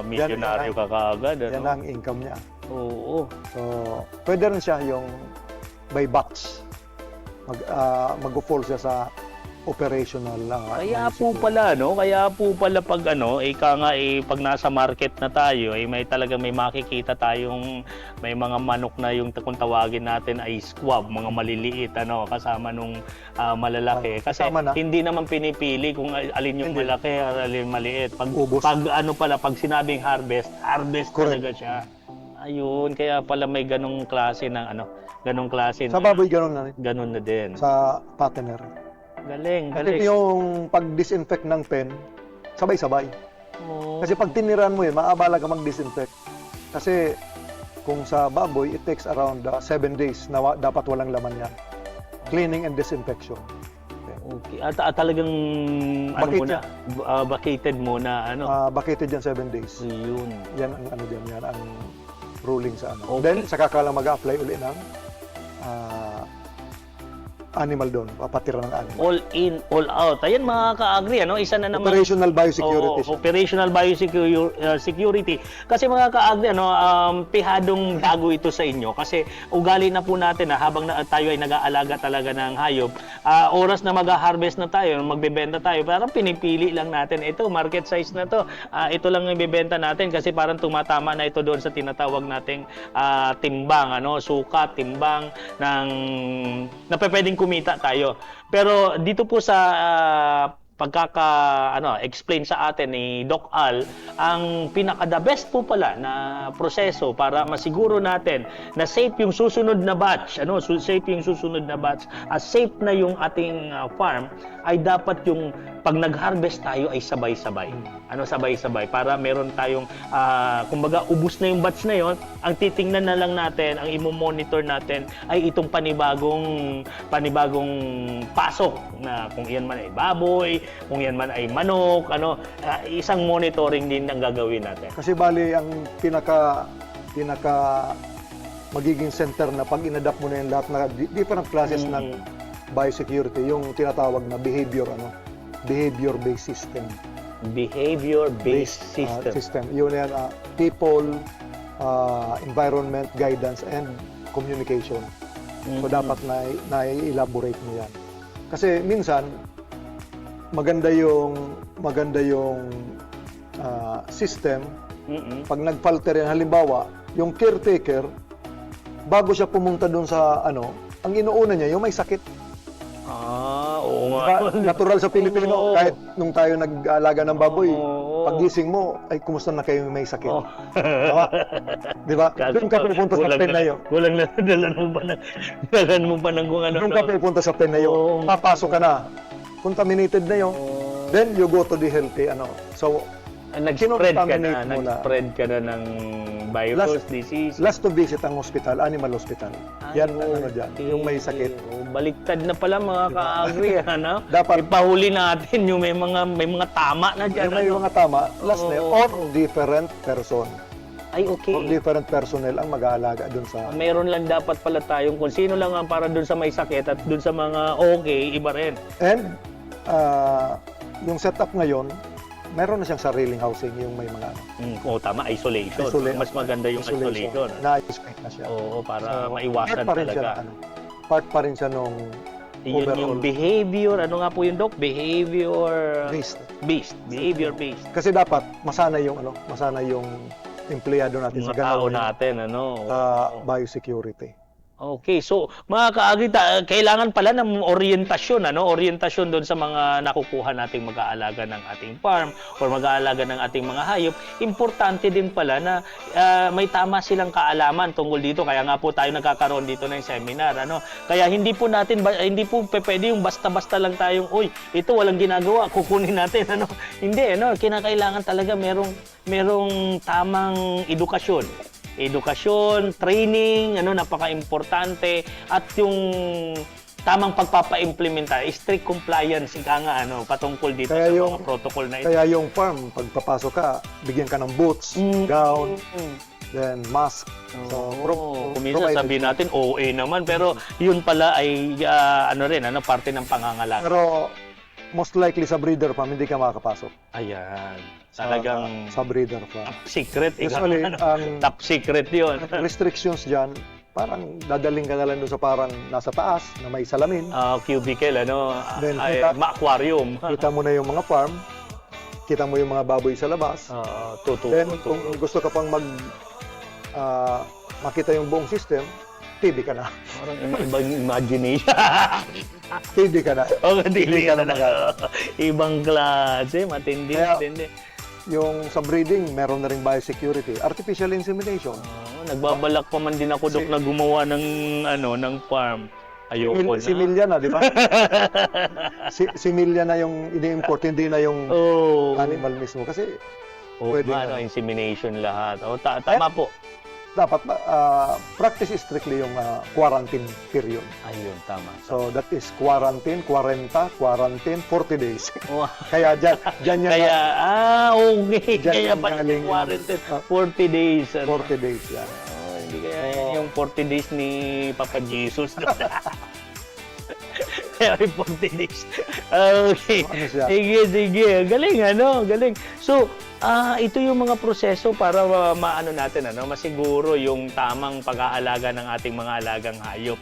Misyonaryo ka kaagad. Yan ang income niya. Oo. So, pwede rin siya yung by batch. Mag-fall siya sa operational. Kaya po pala, pag pag nasa market na tayo, may talaga may makikita tayong may mga manok na yung kung tawagin natin ay squab, mga maliliit, kasama nung malalaki. Kasi hindi naman pinipili kung alin yung malaki o alin maliit. Pag sinabing harvest talaga siya. Ayun, kaya pala may ganong klase ng ganong klase. Sa baboy ganon na rin. Ganon na din. Sa fattener. Galing. Kasi yung pag-disinfect ng pen, sabay-sabay. Kasi pag tiniran mo maabala ka mag-disinfect. Kasi kung sa baboy, it takes around 7 days na dapat walang laman yan. Cleaning and disinfection. Okay. At talagang bucketed muna, bucketed yan 7 days. Yun. Yan ang yan ang ruling sa Okay. Then, saka ka lang mag-apply uli ng animal doon, papatira ng animal. All in, all out. Ayan mga ka-agri, isa na naman. Operational biosecurity. Operational biosecurity. Kasi mga ka-agri, pihadong dago ito sa inyo. Kasi ugali na po natin habang tayo ay nag-aalaga talaga ng hayop, oras na mag-harvest na tayo, magbebenta tayo, parang pinipili lang natin. Ito, market size na to. Ito lang yung ibebenta natin kasi parang tumatama na ito doon sa tinatawag nating timbang, sukat, timbang na pwedeng kumita tayo. Pero dito po sa explain sa atin ni Doc Al, ang pinaka-the best po pala na proseso para masiguro natin na safe yung susunod na batch, safe yung susunod na batch, safe na yung ating farm, ay dapat yung pag nag-harvest tayo ay sabay-sabay. Sabay-sabay para meron tayong kumbaga ubos na yung batch na yon, ang titingnan na lang natin, ang imo-monitor natin ay itong panibagong pasok na kung iyan man ay baboy, kung yan man ay manok, isang monitoring din ang gagawin natin. Kasi bali ang pinaka magiging center na pag inadapt mo na yung lahat na different classes ng biosecurity, yung tinatawag na behavior-based system. Behavior-based system. Yun yan, people, environment, guidance, and communication. So dapat na i-elaborate mo yan. Kasi minsan, maganda yung system. Pag nag-falter yan, halimbawa, yung caretaker, bago siya pumunta doon sa ang inuuna niya, yung may sakit. Oo nga. Natural sa Pilipino, kahit nung tayo nag-aalaga ng baboy, pagising mo, ay kumusta na kayo may sakit? Di ba? Doon ka pupunta sa pen na yun. Kulang na dalan mo pa ng kung ano. Doon ka pupunta sa pen na yun. Papasok ka na. Contaminated na yun. Then you go to the healthy, So, nag-spread ka na ng virus, disease. Last to visit ang hospital, animal hospital. Yan, dyan, yung may sakit. Baliktad na pala mga ka-agri, Dapat ipahuli natin yung may mga tama na dyan. May mga tama, last name, or different person. Ay, okay. Or different personnel ang mag-aalaga dun sa... Meron lang dapat pala tayong kung sino lang ang para dun sa may sakit at dun sa mga okay, iba rin. And, yung setup ngayon, meron na siyang sariling housing, yung may mga tama, isolation. Mas maganda yung isolation. Na-isolate na siya. Oo, para maiwasan talaga. Part pa rin siya nung overall. Yung behavior, ano nga po yung Doc? Behavior-based. Behavior-based. Kasi dapat masana yung empleyado natin sa tao natin, sa biosecurity. Okay, so mga ka-agri, kailangan pala ng orientasyon, orientasyon doon sa mga nakukuha nating mag-aalaga ng ating farm or mag-aalaga ng ating mga hayop. Importante din pala na may tama silang kaalaman tungkol dito. Kaya nga po tayo nagkakaroon dito ng seminar, Kaya hindi po pwede yung basta-basta lang tayong, ito walang ginagawa, kukunin natin, Hindi, kinakailangan talaga merong tamang edukasyon, training, napaka-importante, at yung tamang pagpapa-implementa, strict compliance, patungkol dito sa mga protocol na ito. Kaya yung farm, pagpapasok ka, bigyan ka ng boots, gown, then mask. Kuminsan sabihin natin, OA naman, pero yun pala ay, parte ng pangangalaga. Pero, most likely sa breeder farm, hindi ka makakapasok. Ayan. Talagang sa breeder farm. Top secret. Usually, top secret yun. Restrictions dyan, parang dadaling ka na lang doon sa parang nasa taas, na may salamin. Cubicle, Then, aquarium. Kita mo na yung mga farm, kita mo yung mga baboy sa labas. Then, kung gusto ka pang makita yung buong system, TV ka na. Parang ibang imagination. TV ka na. TV ka na. Ibang klase, matindi. Yung sa breeding, meron na rin biosecurity. Artificial insemination. Nagbabalak pa man din ako, Dok, na gumawa ng farm. Ayoko na. Similya na, di ba? Similya na yung ini-import, hindi na yung animal mismo. Kasi pwede na. Insemination lahat. Tama po. Dapat practice strictly yung quarantine period. Ayun, tama. So that is quarantine, 40, quarantine, 40 days. Kaya dyan yan. Okay. Kaya pala quarantine, 40 days. 40 days, yan. Hindi kaya yung 40 days ni Papa Jesus. Kaya 40 days. Okay. Sige. Galing, galing. So, ito yung mga proseso para masiguro yung tamang pag-aalaga ng ating mga alagang hayop,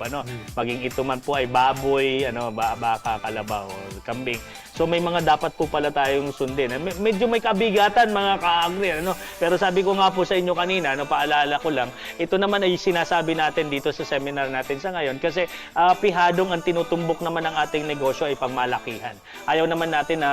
Maging ito man po ay baboy, baka, kalabaw, kambing. So may mga dapat po pala tayong sundin. Medyo may kabigatan mga ka-agri, ano? Pero sabi ko nga po sa inyo kanina, ano, paalala ko lang, ito naman ay sinasabi natin dito sa seminar natin sa ngayon kasi pihadong ang tinutumbok naman ng ating negosyo ay pagmalakihan. Ayaw naman natin na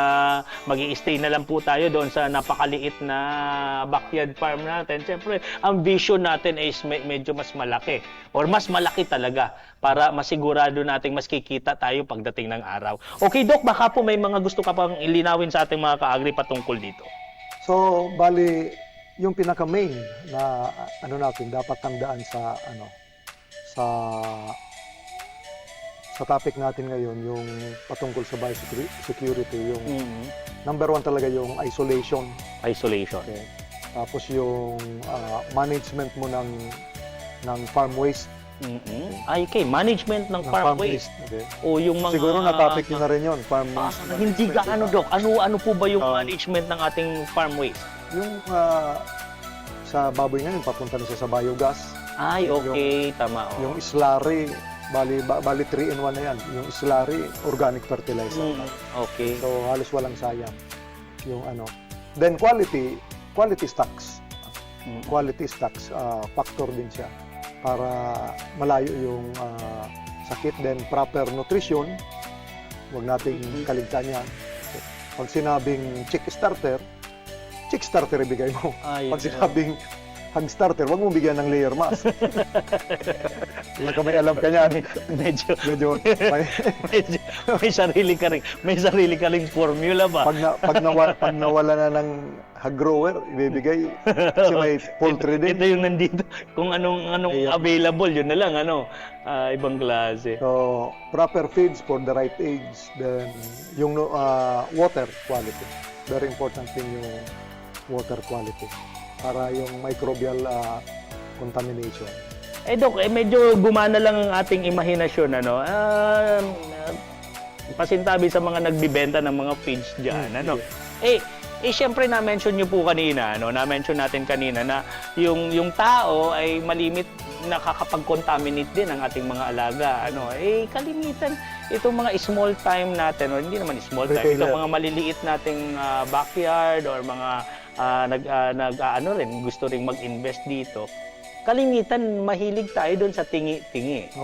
mag-i-stay na lang po tayo doon sa napakaliit na backyard farm natin. Siyempre, ang vision natin is medyo mas malaki or mas malaki talaga para masigurado nating mas kikita tayo pagdating ng araw. Okay, Doc, baka po may mga gusto ka pang ilinawin sa ating mga ka-agri patungkol dito. So, bali, yung pinaka-main na ano natin dapat tandaan sa topic natin ngayon, yung patungkol sa biosecurity, yung number 1 talaga yung isolation. Isolation. Okay. Tapos yung management mo ng farm waste. Okay, management ng farm waste. Okay. O yung mga siguro na-topic nyo na rin yun, farm waste. Hindi gaano, Doc. Ano po ba yung management ng ating farm waste? Yung sa baboy ngayon, papunta na siya sa biogas. Ay, okay, tama. Yung slurry, bali 3-in-1 na yan. Yung slurry, organic fertilizer. Okay. So halos walang sayang. Yung ano. Then quality stocks. Quality stocks, factor din siya para malayo yung sakit. Then proper nutrition, huwag nating kaligtaan yan. Pag sinabing chick starter ibigay mo. Pag sinabing hog starter, huwag mong bigyan ng layer mask. Baka may alam ka niyan. Medyo may sarili ka ring formula ba? Pag nawala na ng hog grower, ibibigay kasi may poultry din. Ito yung nandito. Kung anong available, yun na lang, ibang klase. So, proper feeds for the right age. Then, yung water quality. Very important din yung water quality para yung microbial contamination. Doc, medyo gumana lang ang ating imahinasyon, pasintabi sa mga nagbibenta ng mga feeds dyan, siyempre na-mention nyo po kanina, na-mention natin kanina na yung tao ay malimit nakakapag-contaminate din ang ating mga alaga, kalimitan itong mga small time natin, o hindi naman small time, itong mga maliliit nating backyard or mga gusto ring mag-invest dito. Kalimitan, mahilig tayo doon sa tingi-tingi.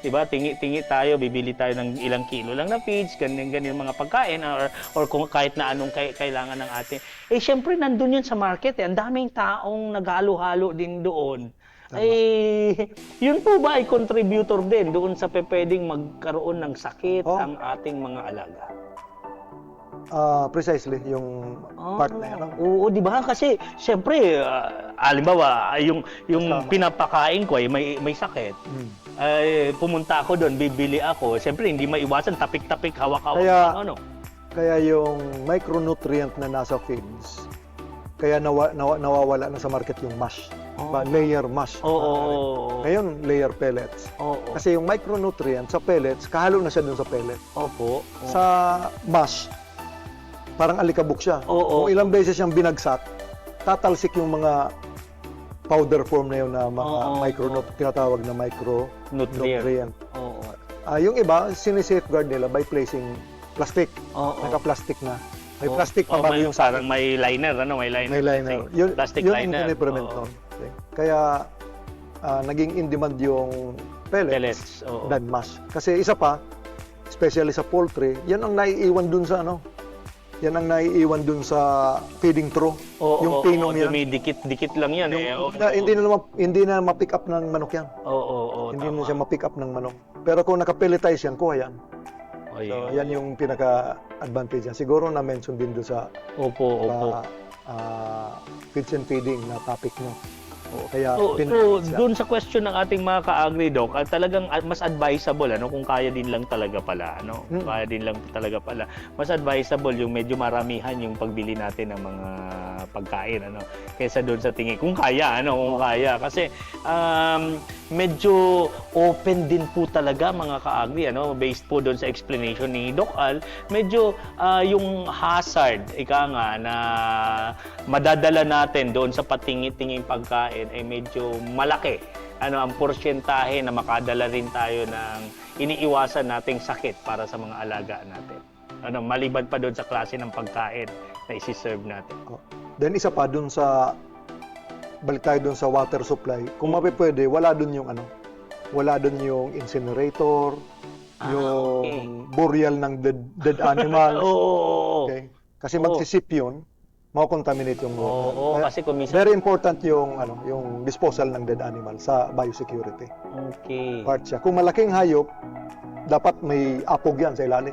Diba? Tingi-tingi tayo, bibili tayo ng ilang kilo lang na feeds, ganyan mga pagkain, or kung kahit na anong kailangan ng atin. Siyempre, nandun yun sa market. Ang daming taong naghalo-halo din doon. Yun po ba ay contributor din doon sa pwedeng magkaroon ng sakit ang ating mga alaga? Precisely, yung part na yun. Oo, di ba? Kasi, siyempre, halimbawa, yung pinapakain ko ay may sakit. Pumunta ako doon, bibili ako. Siyempre, hindi maiwasan, tapik-tapik, hawak-hawak. Kaya yung micronutrient na nasa feeds, kaya nawawala na sa market yung mash. Layer mash. Ngayon, layer pellets. Kasi yung micronutrient sa pellets, kahalo na siya dun sa pellet. Sa mash, parang alikabok siya. Kung ilang beses siyang binagsak, tatalsik yung mga powder form na yun na mga tinatawag na micronutrient. Yung iba, sinisafeguard nila by placing plastic. Naka-plastic na. May plastic pa bago yung sarang may liner, May liner. Yun, plastic yun liner. Yun ang kaya naging in-demand yung pellets than mash. Kasi isa pa, especially sa poultry, yan ang naiiwan dun sa yan ang naiiwan dun sa feeding trough. Yung pinong yan. Dumidikit lang yan. Hindi na ma-pick up ng manok yan. Hindi na siya ma-pick up ng manok. Pero kung naka-pelletize yan, kuha yan. So, yan yung pinaka-advantage yan. Siguro na-mention din doon sa feeds and feeding na topic mo. Kaya doon sa question ng ating mga ka-agri, Doc, talagang mas advisable kung kaya din lang talaga pala, Kaya din lang talaga pala. Mas advisable yung medyo maramihan yung pagbili natin ng mga pagkain, kaysa doon sa tingi. Kung kaya, kung kaya. Kasi medyo open din po talaga mga ka-agri, based po doon sa explanation ni Doc Al, medyo yung hazard, na madadala natin doon sa patingi-tinging pagkain ay medyo malaki. Ang porsyentahe na makadala rin tayo ng iniiwasan nating sakit para sa mga alaga natin. Ano, maliban pa doon sa klase ng pagkain na isi-serve natin. Then isa pa dun sa, balik tayo dun sa water supply, kung mapipwede, wala dun yung wala dun yung incinerator, yung burial ng dead animals. Okay? Kasi magsisip yun, makakontaminate yung water. Kasi kuminsan... Very important yung yung disposal ng dead animal sa biosecurity. Okay. Part siya. Kung malaking hayop, dapat may apog yan sa ilalim.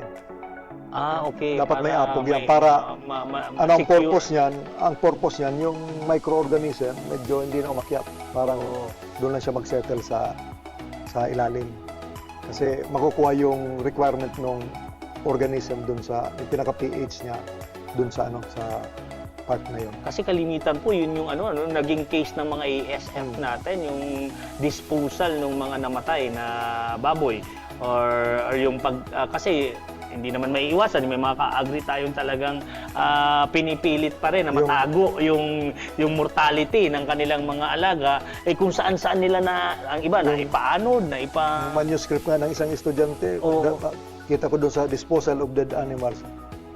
Okay. Dapat may apog yan para ang purpose niyan? Ang purpose niyan, yung microorganism medyo hindi na umakyat. Parang doon lang siya mag-settle sa ilalim. Kasi makukuha yung requirement ng organism doon sa yung pinaka-pH niya doon sa sa part na yun. Kasi kalimitan po yun yung naging case ng mga ASF natin, yung disposal ng mga namatay na baboy or yung kasi hindi naman maiiwasan, may mga ka-agri tayong talagang pinipilit pa rin na matago yung mortality ng kanilang mga alaga, kung saan-saan nila ang iba na ipaanod, na manuscript nga ng isang estudyante, kita ko doon sa disposal of dead animals,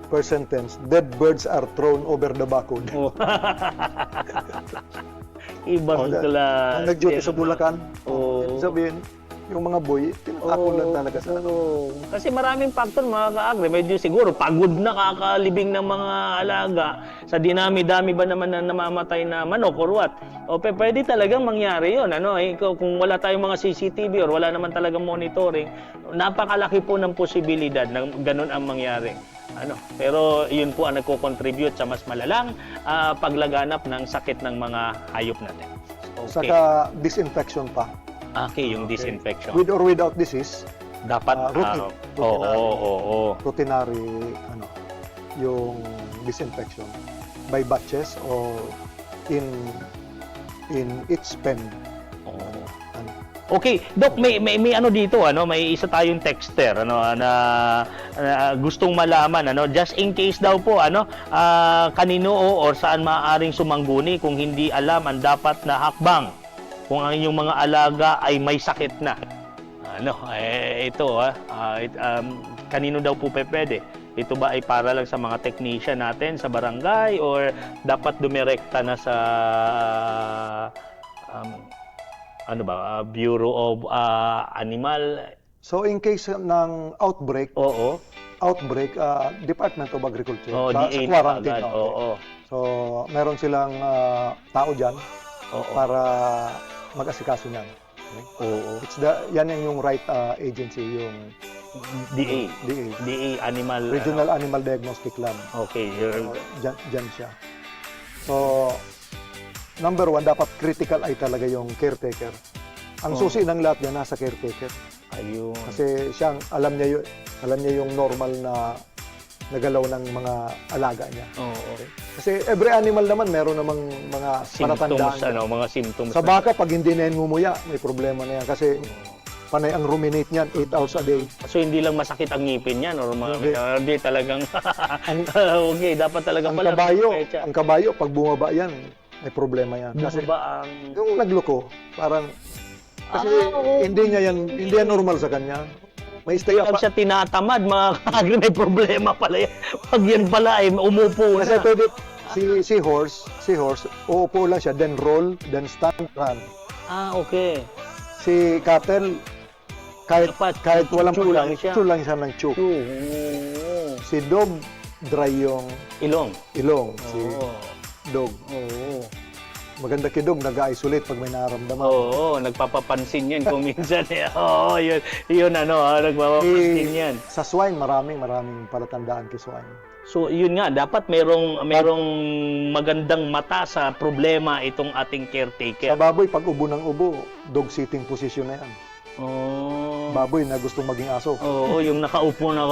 first sentence, dead birds are thrown over the backhoe. Ibang klase. Nag-duty sa Bulacan, sabihin, yung mga boy, tinatapon lang talaga sa Kasi maraming factor mga ka-agri. Medyo siguro pagod na kakalibing ng mga alaga. Sa dinami-dami ba naman na namamatay na manok or what? Pwede talagang mangyari yun. Kung wala tayong mga CCTV or wala naman talagang monitoring, napakalaki po ng posibilidad na ganun ang mangyari. Pero yun po ang nagko-contribute sa mas malalang paglaganap ng sakit ng mga hayop natin. Okay. Saka disinfection pa. Okay, yung disinfection. With or without disease, dapat routinary yung disinfection by batches or in each pen. Okay, Doc, may dito, may isa tayong texter na gustong malaman, just in case daw po, kanino or saan maaaring sumangguni kung hindi alam ang dapat na hakbang kung ang inyong mga alaga ay may sakit na. Kanino daw po pwede? Ito ba ay para lang sa mga technician natin sa barangay or dapat dumirekta na sa Bureau of Animal? So in case ng outbreak, Department of Agriculture sa quarantine. So meron silang tao diyan para mag-asikaso niyan. Yan yung right agency, yung DA Animal Regional Animal Diagnostic Lab. Okay, dyan siya. So number one, dapat critical ay talaga yung caretaker. Ang susi ng lahat yan nasa caretaker. Ayun. Kasi alam niya yung normal na nagalaw ng mga alaga niya. Okay. Kasi every animal naman meron namang mga palatandaan. Mga symptoms. Sa baka, pag hindi na yan ngumuya, may problema na yan. Kasi panay ang ruminate niyan 8 hours a day. So hindi lang masakit ang ngipin niyan or hindi talagang okay, dapat talagang ang kabayo pag bumaba yan, may problema yan. Kasi yung nagluko, parang kasi hindi yan normal sa kanya. May stay up. Siya tinatamad, mga ka-agri, may problema pala yan. Pag yan pala ay umupo na. Kasi pwede, si horse, uupo lang siya, then roll, then stand, run. Okay. Si cattle, kahit walang lang siya ng chew. Si dog, dry yung ilong. Si dog. Maganda kay dog, nag-isolate pag may nararamdaman. Nagpapapansin yan kung minsan. Yun nagpapapansin yan. Sa swine, maraming palatandaan kay swine. So, yun nga, dapat merong magandang mata sa problema itong ating caretaker. Sa baboy, pag ubo ng ubo, dog sitting position na yan. Baboy na gustong maging aso. Yung nakaupo na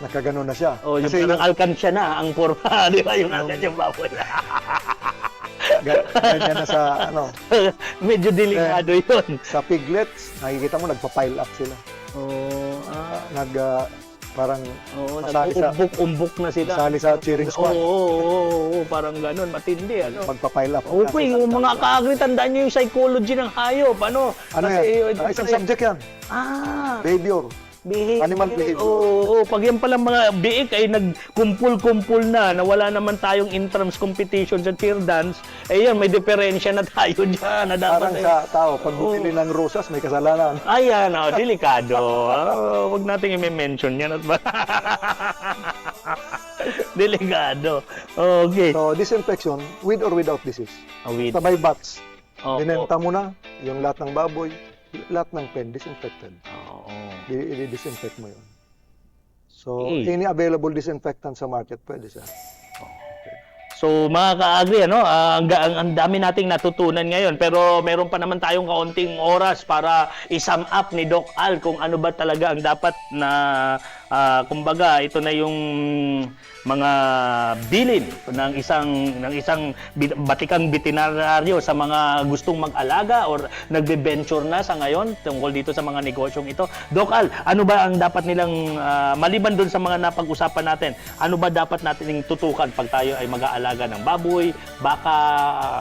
nakagano na siya. Kasi yung parang alkansya na ang forma, di ba? Yung alkansya yung baboy. Ganyan na sa medyo delikado yun. Sa piglets, nakikita mo nagpa-pile up sila. Parang umbok na sila. Sali sa cheering squad. Parang ganun, matindi. Magpa-pile up. Yung mga ka-agri, tandaan nyo yung psychology ng hayop. Yan? Isang subject yan. Behavior. Biik. Animal behavior. Oo, pag yan palang mga biik ay nagkumpul-kumpul na wala naman tayong intrams competition sa cheer dance, eh yan, may diferensya na tayo dyan. Na dapat, Parang sa tao, pag bumili ng rosas, may kasalanan. Ayan, delikado. Huwag nating i-mention yan. At delikado. Okay. So, disinfection, with or without disease. With. Sabay bats. Oo. Binenta mo na, yung lahat ng baboy, lahat ng pen, disinfected. I-disinfect mo yun. So, any available disinfectant sa market, pwede siya. So mga ka-agri, ang dami nating natutunan ngayon, pero meron pa naman tayong kaunting oras para i-sum up ni Doc Al kung ano ba talaga ang dapat na, kumbaga, ito na yung mga bilin ng isang batikang veterinaryo sa mga gustong mag-alaga or nagbe-venture na sa ngayon tungkol dito sa mga negosyong ito. Doc Al, ano ba ang dapat nilang, maliban doon sa mga napag-usapan natin, ano ba dapat natin tutukan pag tayo ay mag-aalaga ng baboy, baka,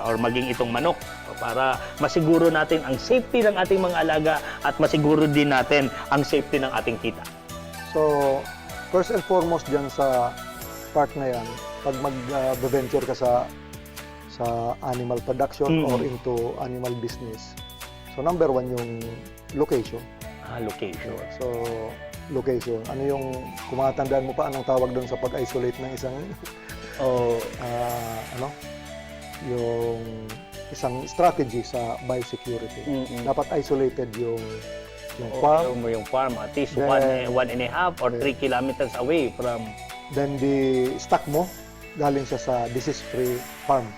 or maging itong manok, para masiguro natin ang safety ng ating mga alaga at masiguro din natin ang safety ng ating kita? So, first and foremost dyan sa part na yan, pag mag-venture ka sa animal production or into animal business, so number one yung location. Location. So, location. Ano yung, kung matandaan mo pa, anong tawag doon sa pag-isolate ng isang, yung isang strategy sa biosecurity. Dapat isolated yung farm. Yung farm, at least 1.5 or 3 kilometers away from. Then the stock mo, galing siya sa disease-free farm.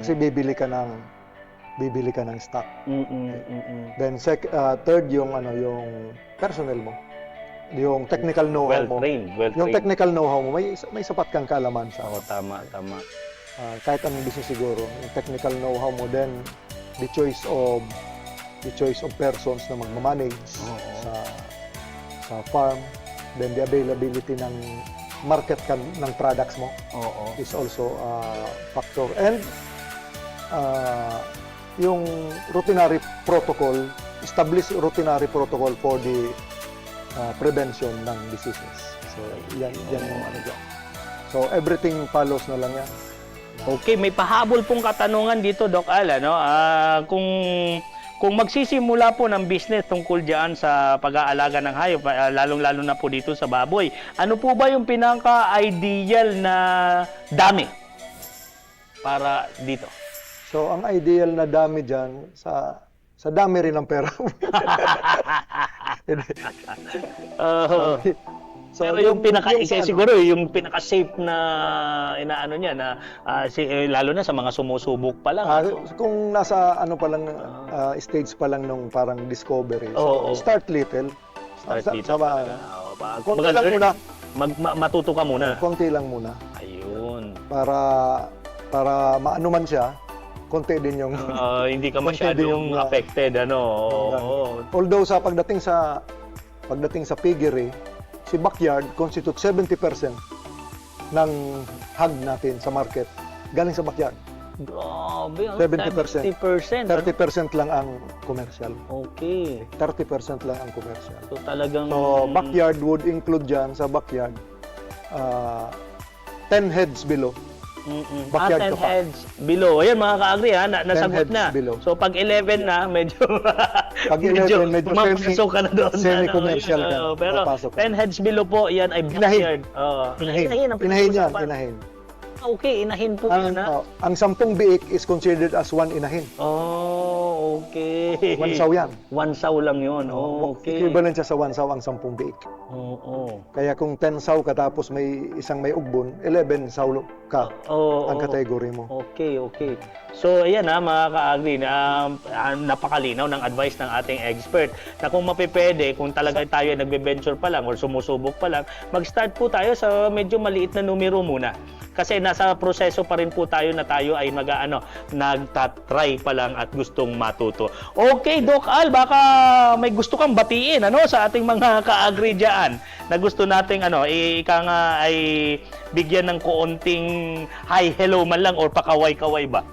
Kasi bibili ka ng stock. Then third yung yung personnel mo. Yung technical know-how mo. Yung technical know-how mo, may sapat kang kaalaman sa. Tama. Kahit anong business siguro, yung technical know-how mo, then the choice of persons na magmamanage sa farm, then the availability ng market ng products mo is also a factor. And yung establish routinary protocol for the prevention ng diseases. So, yan yung dyan. So, everything follows na lang yan. Okay, may pahabol pong katanungan dito, Doc Al, kung magsisimula po ng business tungkol diyan sa pag-aalaga ng hayop, lalong-lalo na po dito sa baboy, ano po ba yung pinaka-ideal na dami para dito? So, ang ideal na dami diyan sa dami rin ng pera. So, pero yung siguro yung pinaka-safe na inaano niya na lalo na sa mga sumusubok pa lang. Kung nasa stage pa lang nung parang discovery. So, start little. Konti lang muna. Matuto ka muna. Konti lang muna. Ayun. Para maano man siya, konti din yung hindi ka masyadong affected Although pagdating sa piggery, si backyard constitute 70% ng hog natin sa market galing sa backyard. Grabe, 70%. 30% lang ang commercial. Okay. 30% lang ang commercial. So talagang backyard would include dyan sa backyard 10 heads below. 10 heads below. Ayan mga ka-agri nasagot na. Below. So pag 11 na, medyo medyo mapasok ka na doon. Semi-commercial ka. Pero 10 heads below po, yan ay backyard. Inahin. Okay, inahin po yun ang 10 biik is considered as 1 inahin. Okay. 1 saw yan. 1 saw lang yun. Okay. Equivalent siya sa 1 saw ang 10 biik. Kaya kung 10 saw ka tapos may ugbon, 11 saw ka ang kategory mo. Okay. So, ayan mga ka-agri, napakalinaw ng advice ng ating expert na kung mapipwede, kung talaga tayo nagbe-venture pa lang or sumusubok pa lang, mag-start po tayo sa medyo maliit na numero muna. Kasi nasa proseso pa rin po tayo na tayo ay nagtatry pa lang at gustong matuto. Okay, Doc Al, baka may gusto kang batiin sa ating mga ka-agri dyan na gusto nating ay bigyan ng koonting hi, hello man lang or pakaway-kaway ba?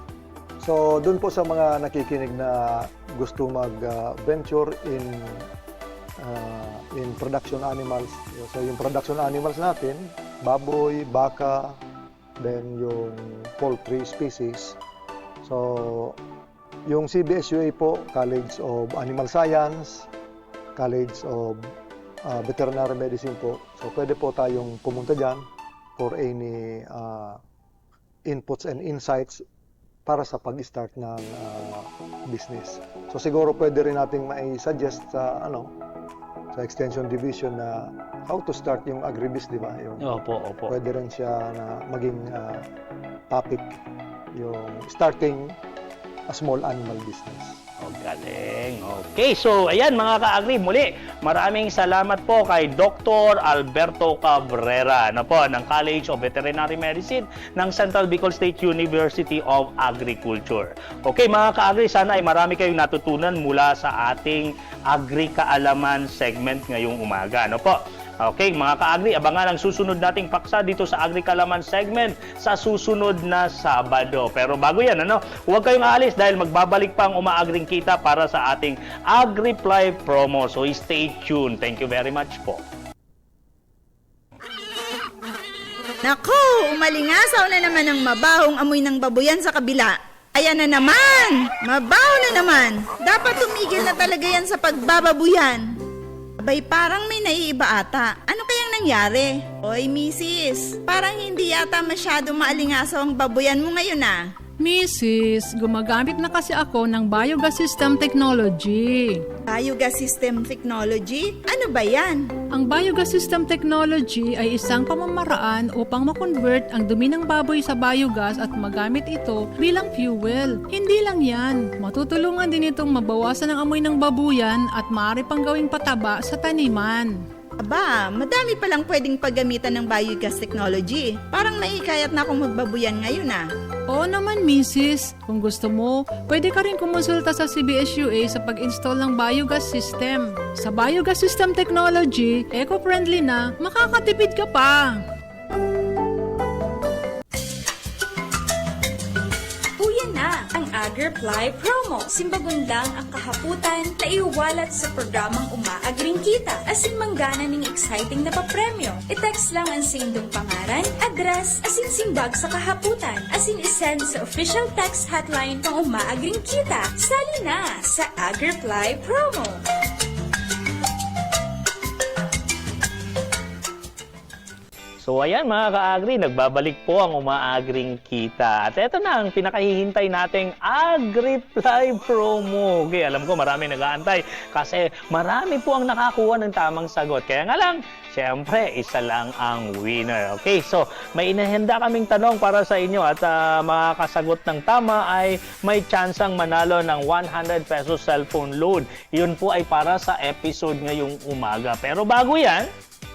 So, dun po sa mga nakikinig na gusto mag-venture in in production animals. So yung production animals natin, baboy, baka, then yung poultry species. So yung CBSUA po, College of Animal Science, College of Veterinary Medicine po. So pwede po tayong pumunta dyan for any inputs and insights para sa pag-start ng business. So siguro pwede rin nating mai-suggest sa sa extension division na how to start yung agribiz, di ba? Opo. Pwede rin siya na maging topic, yung starting a small animal business. Galing. Okay, so ayan mga ka-agri, muli maraming salamat po kay Dr. Alberto Cabrera ng College of Veterinary Medicine ng Central Bicol State University of Agriculture. Okay mga ka-agri, sana ay marami kayong natutunan mula sa ating Agri Kaalaman segment ngayong umaga. Okay, mga ka-agri, abangan ang susunod nating paksa dito sa Agri Kaalaman segment sa susunod na Sabado. Pero bago yan, huwag kayong aalis dahil magbabalik pa ang Umaagring Kita para sa ating AgriPly promo. So stay tuned. Thank you very much po. Nako, umalingasaw na naman ang mabahong amoy ng baboyan sa kabila. Ayan na naman! Mabaho na naman! Dapat tumigil na talaga yan sa pagbababuyan. Abay, parang may naiiba ata. Ano kayang nangyari? Oy, misis, parang hindi yata masyadong maalingasaw ang baboyan mo ngayon Mrs., gumagamit na kasi ako ng biogas system technology. Biogas system technology? Ano ba yan? Ang biogas system technology ay isang pamamaraan upang makonvert ang dumi ng baboy sa biogas at magamit ito bilang fuel. Hindi lang yan, matutulungan din itong mabawasan ang amoy ng babuyan at maaari pang gawing pataba sa taniman. Aba, madami palang pwedeng paggamitan ng biogas technology. Parang naikayat na akong magbabuyan ngayon Oo naman, Mrs. Kung gusto mo, pwede ka rin kumonsulta sa CBSUA sa pag-install ng biogas system. Sa biogas system technology, eco-friendly na, makakatipid ka pa. Uyan na ang AgriPly promo. Simbagon lang ang kahaputan na iwalat sa programang Umaagring Kita. Asin manggana ng exciting na papremyo. I-text lang ang sindong pangaran, address, asin simbag sa kahaputan. Asin isend sa official text hotline ng Umaagring Kita. Sali na sa AgriPly promo. So ayan mga ka-agri, nagbabalik po ang Umaagring Kita. At ito na ang pinakahihintay nating AgriPly promo. Okay, alam ko marami nag-aantay kasi marami po ang nakakuha ng tamang sagot. Kaya nga lang, syempre, isa lang ang winner. Okay, so may inahanda kaming tanong para sa inyo at makakasagot ng tama ay may tsansang manalo ng 100 pesos cellphone loan. Yun po ay para sa episode ngayong umaga. Pero bago yan,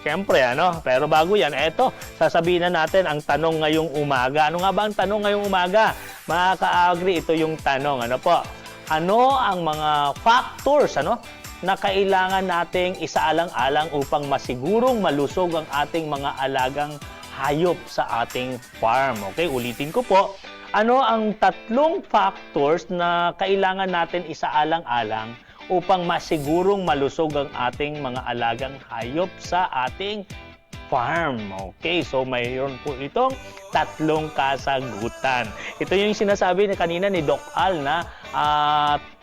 siyempre, pero bago yan, eto, sasabihin na natin ang tanong ngayong umaga. Ano nga ba ang tanong ngayong umaga? Mga ka-agri, ito yung tanong. Ano ang mga factors, na kailangan nating isaalang-alang upang masigurong malusog ang ating mga alagang hayop sa ating farm? Okay, ulitin ko po. Ano ang 3 factors na kailangan natin isaalang-alang upang masigurong malusog ang ating mga alagang hayop sa ating farm? Okay, so mayroon po itong 3 kasagutan. Ito yung sinasabi na kanina ni Doc Al na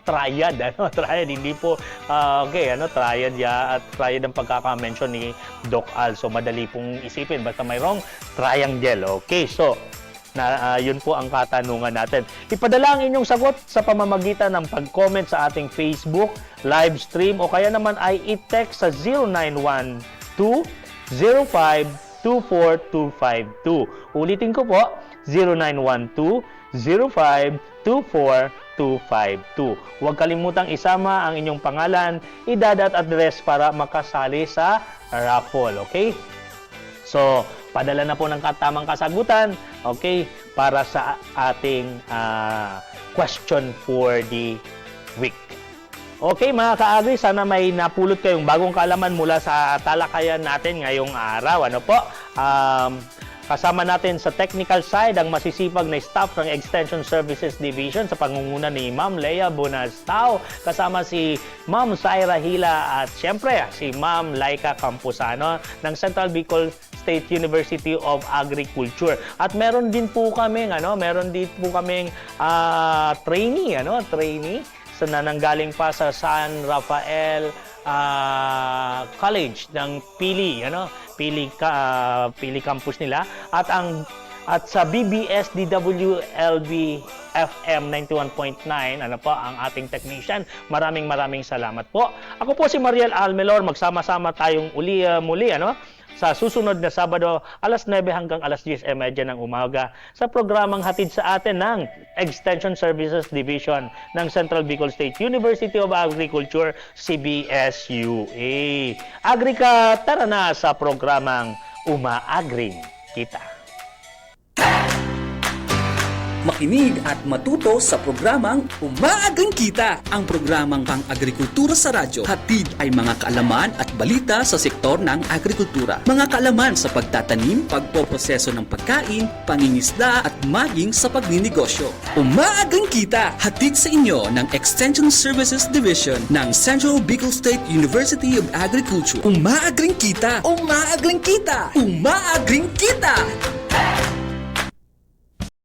triad, triad, hindi po triad at triad ang pagkaka-mention ni Doc Al. So madali pong isipin, basta mayroong triangle. Okay, so yun po ang katanungan natin. Ipadala ang inyong sagot sa pamamagitan ng pag-comment sa ating Facebook live stream o kaya naman ay i-text sa 0912-05-24252. Ulitin ko po, 0912-05-24252. Huwag kalimutang isama ang inyong pangalan, edad at address para makasali sa raffle. Okay? So, padala na po ng tamang kasagutan, okay, para sa ating question for the week. Okay mga ka-agri, sana may napulot kayong bagong kaalaman mula sa talakayan natin ngayong araw. Kasama natin sa technical side ang masisipag na staff ng Extension Services Division sa pangunguna ni Ma'am Lea Bonastao. Kasama si Ma'am Zaira Hila at siyempre si Ma'am Laika Campuzano ng Central Bicol State University of Agriculture. At meron din po kaming trainee na nanggaling pa sa San Rafael College ng Pili, Pili campus nila at sa BBS DWLB FM 91.9 ang ating technician. Maraming salamat po. Ako po si Mariel Almelor, magsama-sama tayong muli sa susunod na Sabado, alas 9 hanggang alas 10:30 ng umaga sa programang hatid sa atin ng Extension Services Division ng Central Bicol State University of Agriculture, CBSUA. Agrika, tara na sa programang Umaagring Kita. Makinig at matuto sa programang Umaagang Kita, ang programang pang-agrikultura sa radyo. Hatid ay mga kaalaman at balita sa sektor ng agrikultura. Mga kaalaman sa pagtatanim, pagpoproseso ng pagkain, pangingisda at maging sa pagninegosyo. Umaagang Kita, hatid sa inyo ng Extension Services Division ng Central Bicol State University of Agriculture. Umaagang Kita! Umaagang Kita! Umaagang Kita!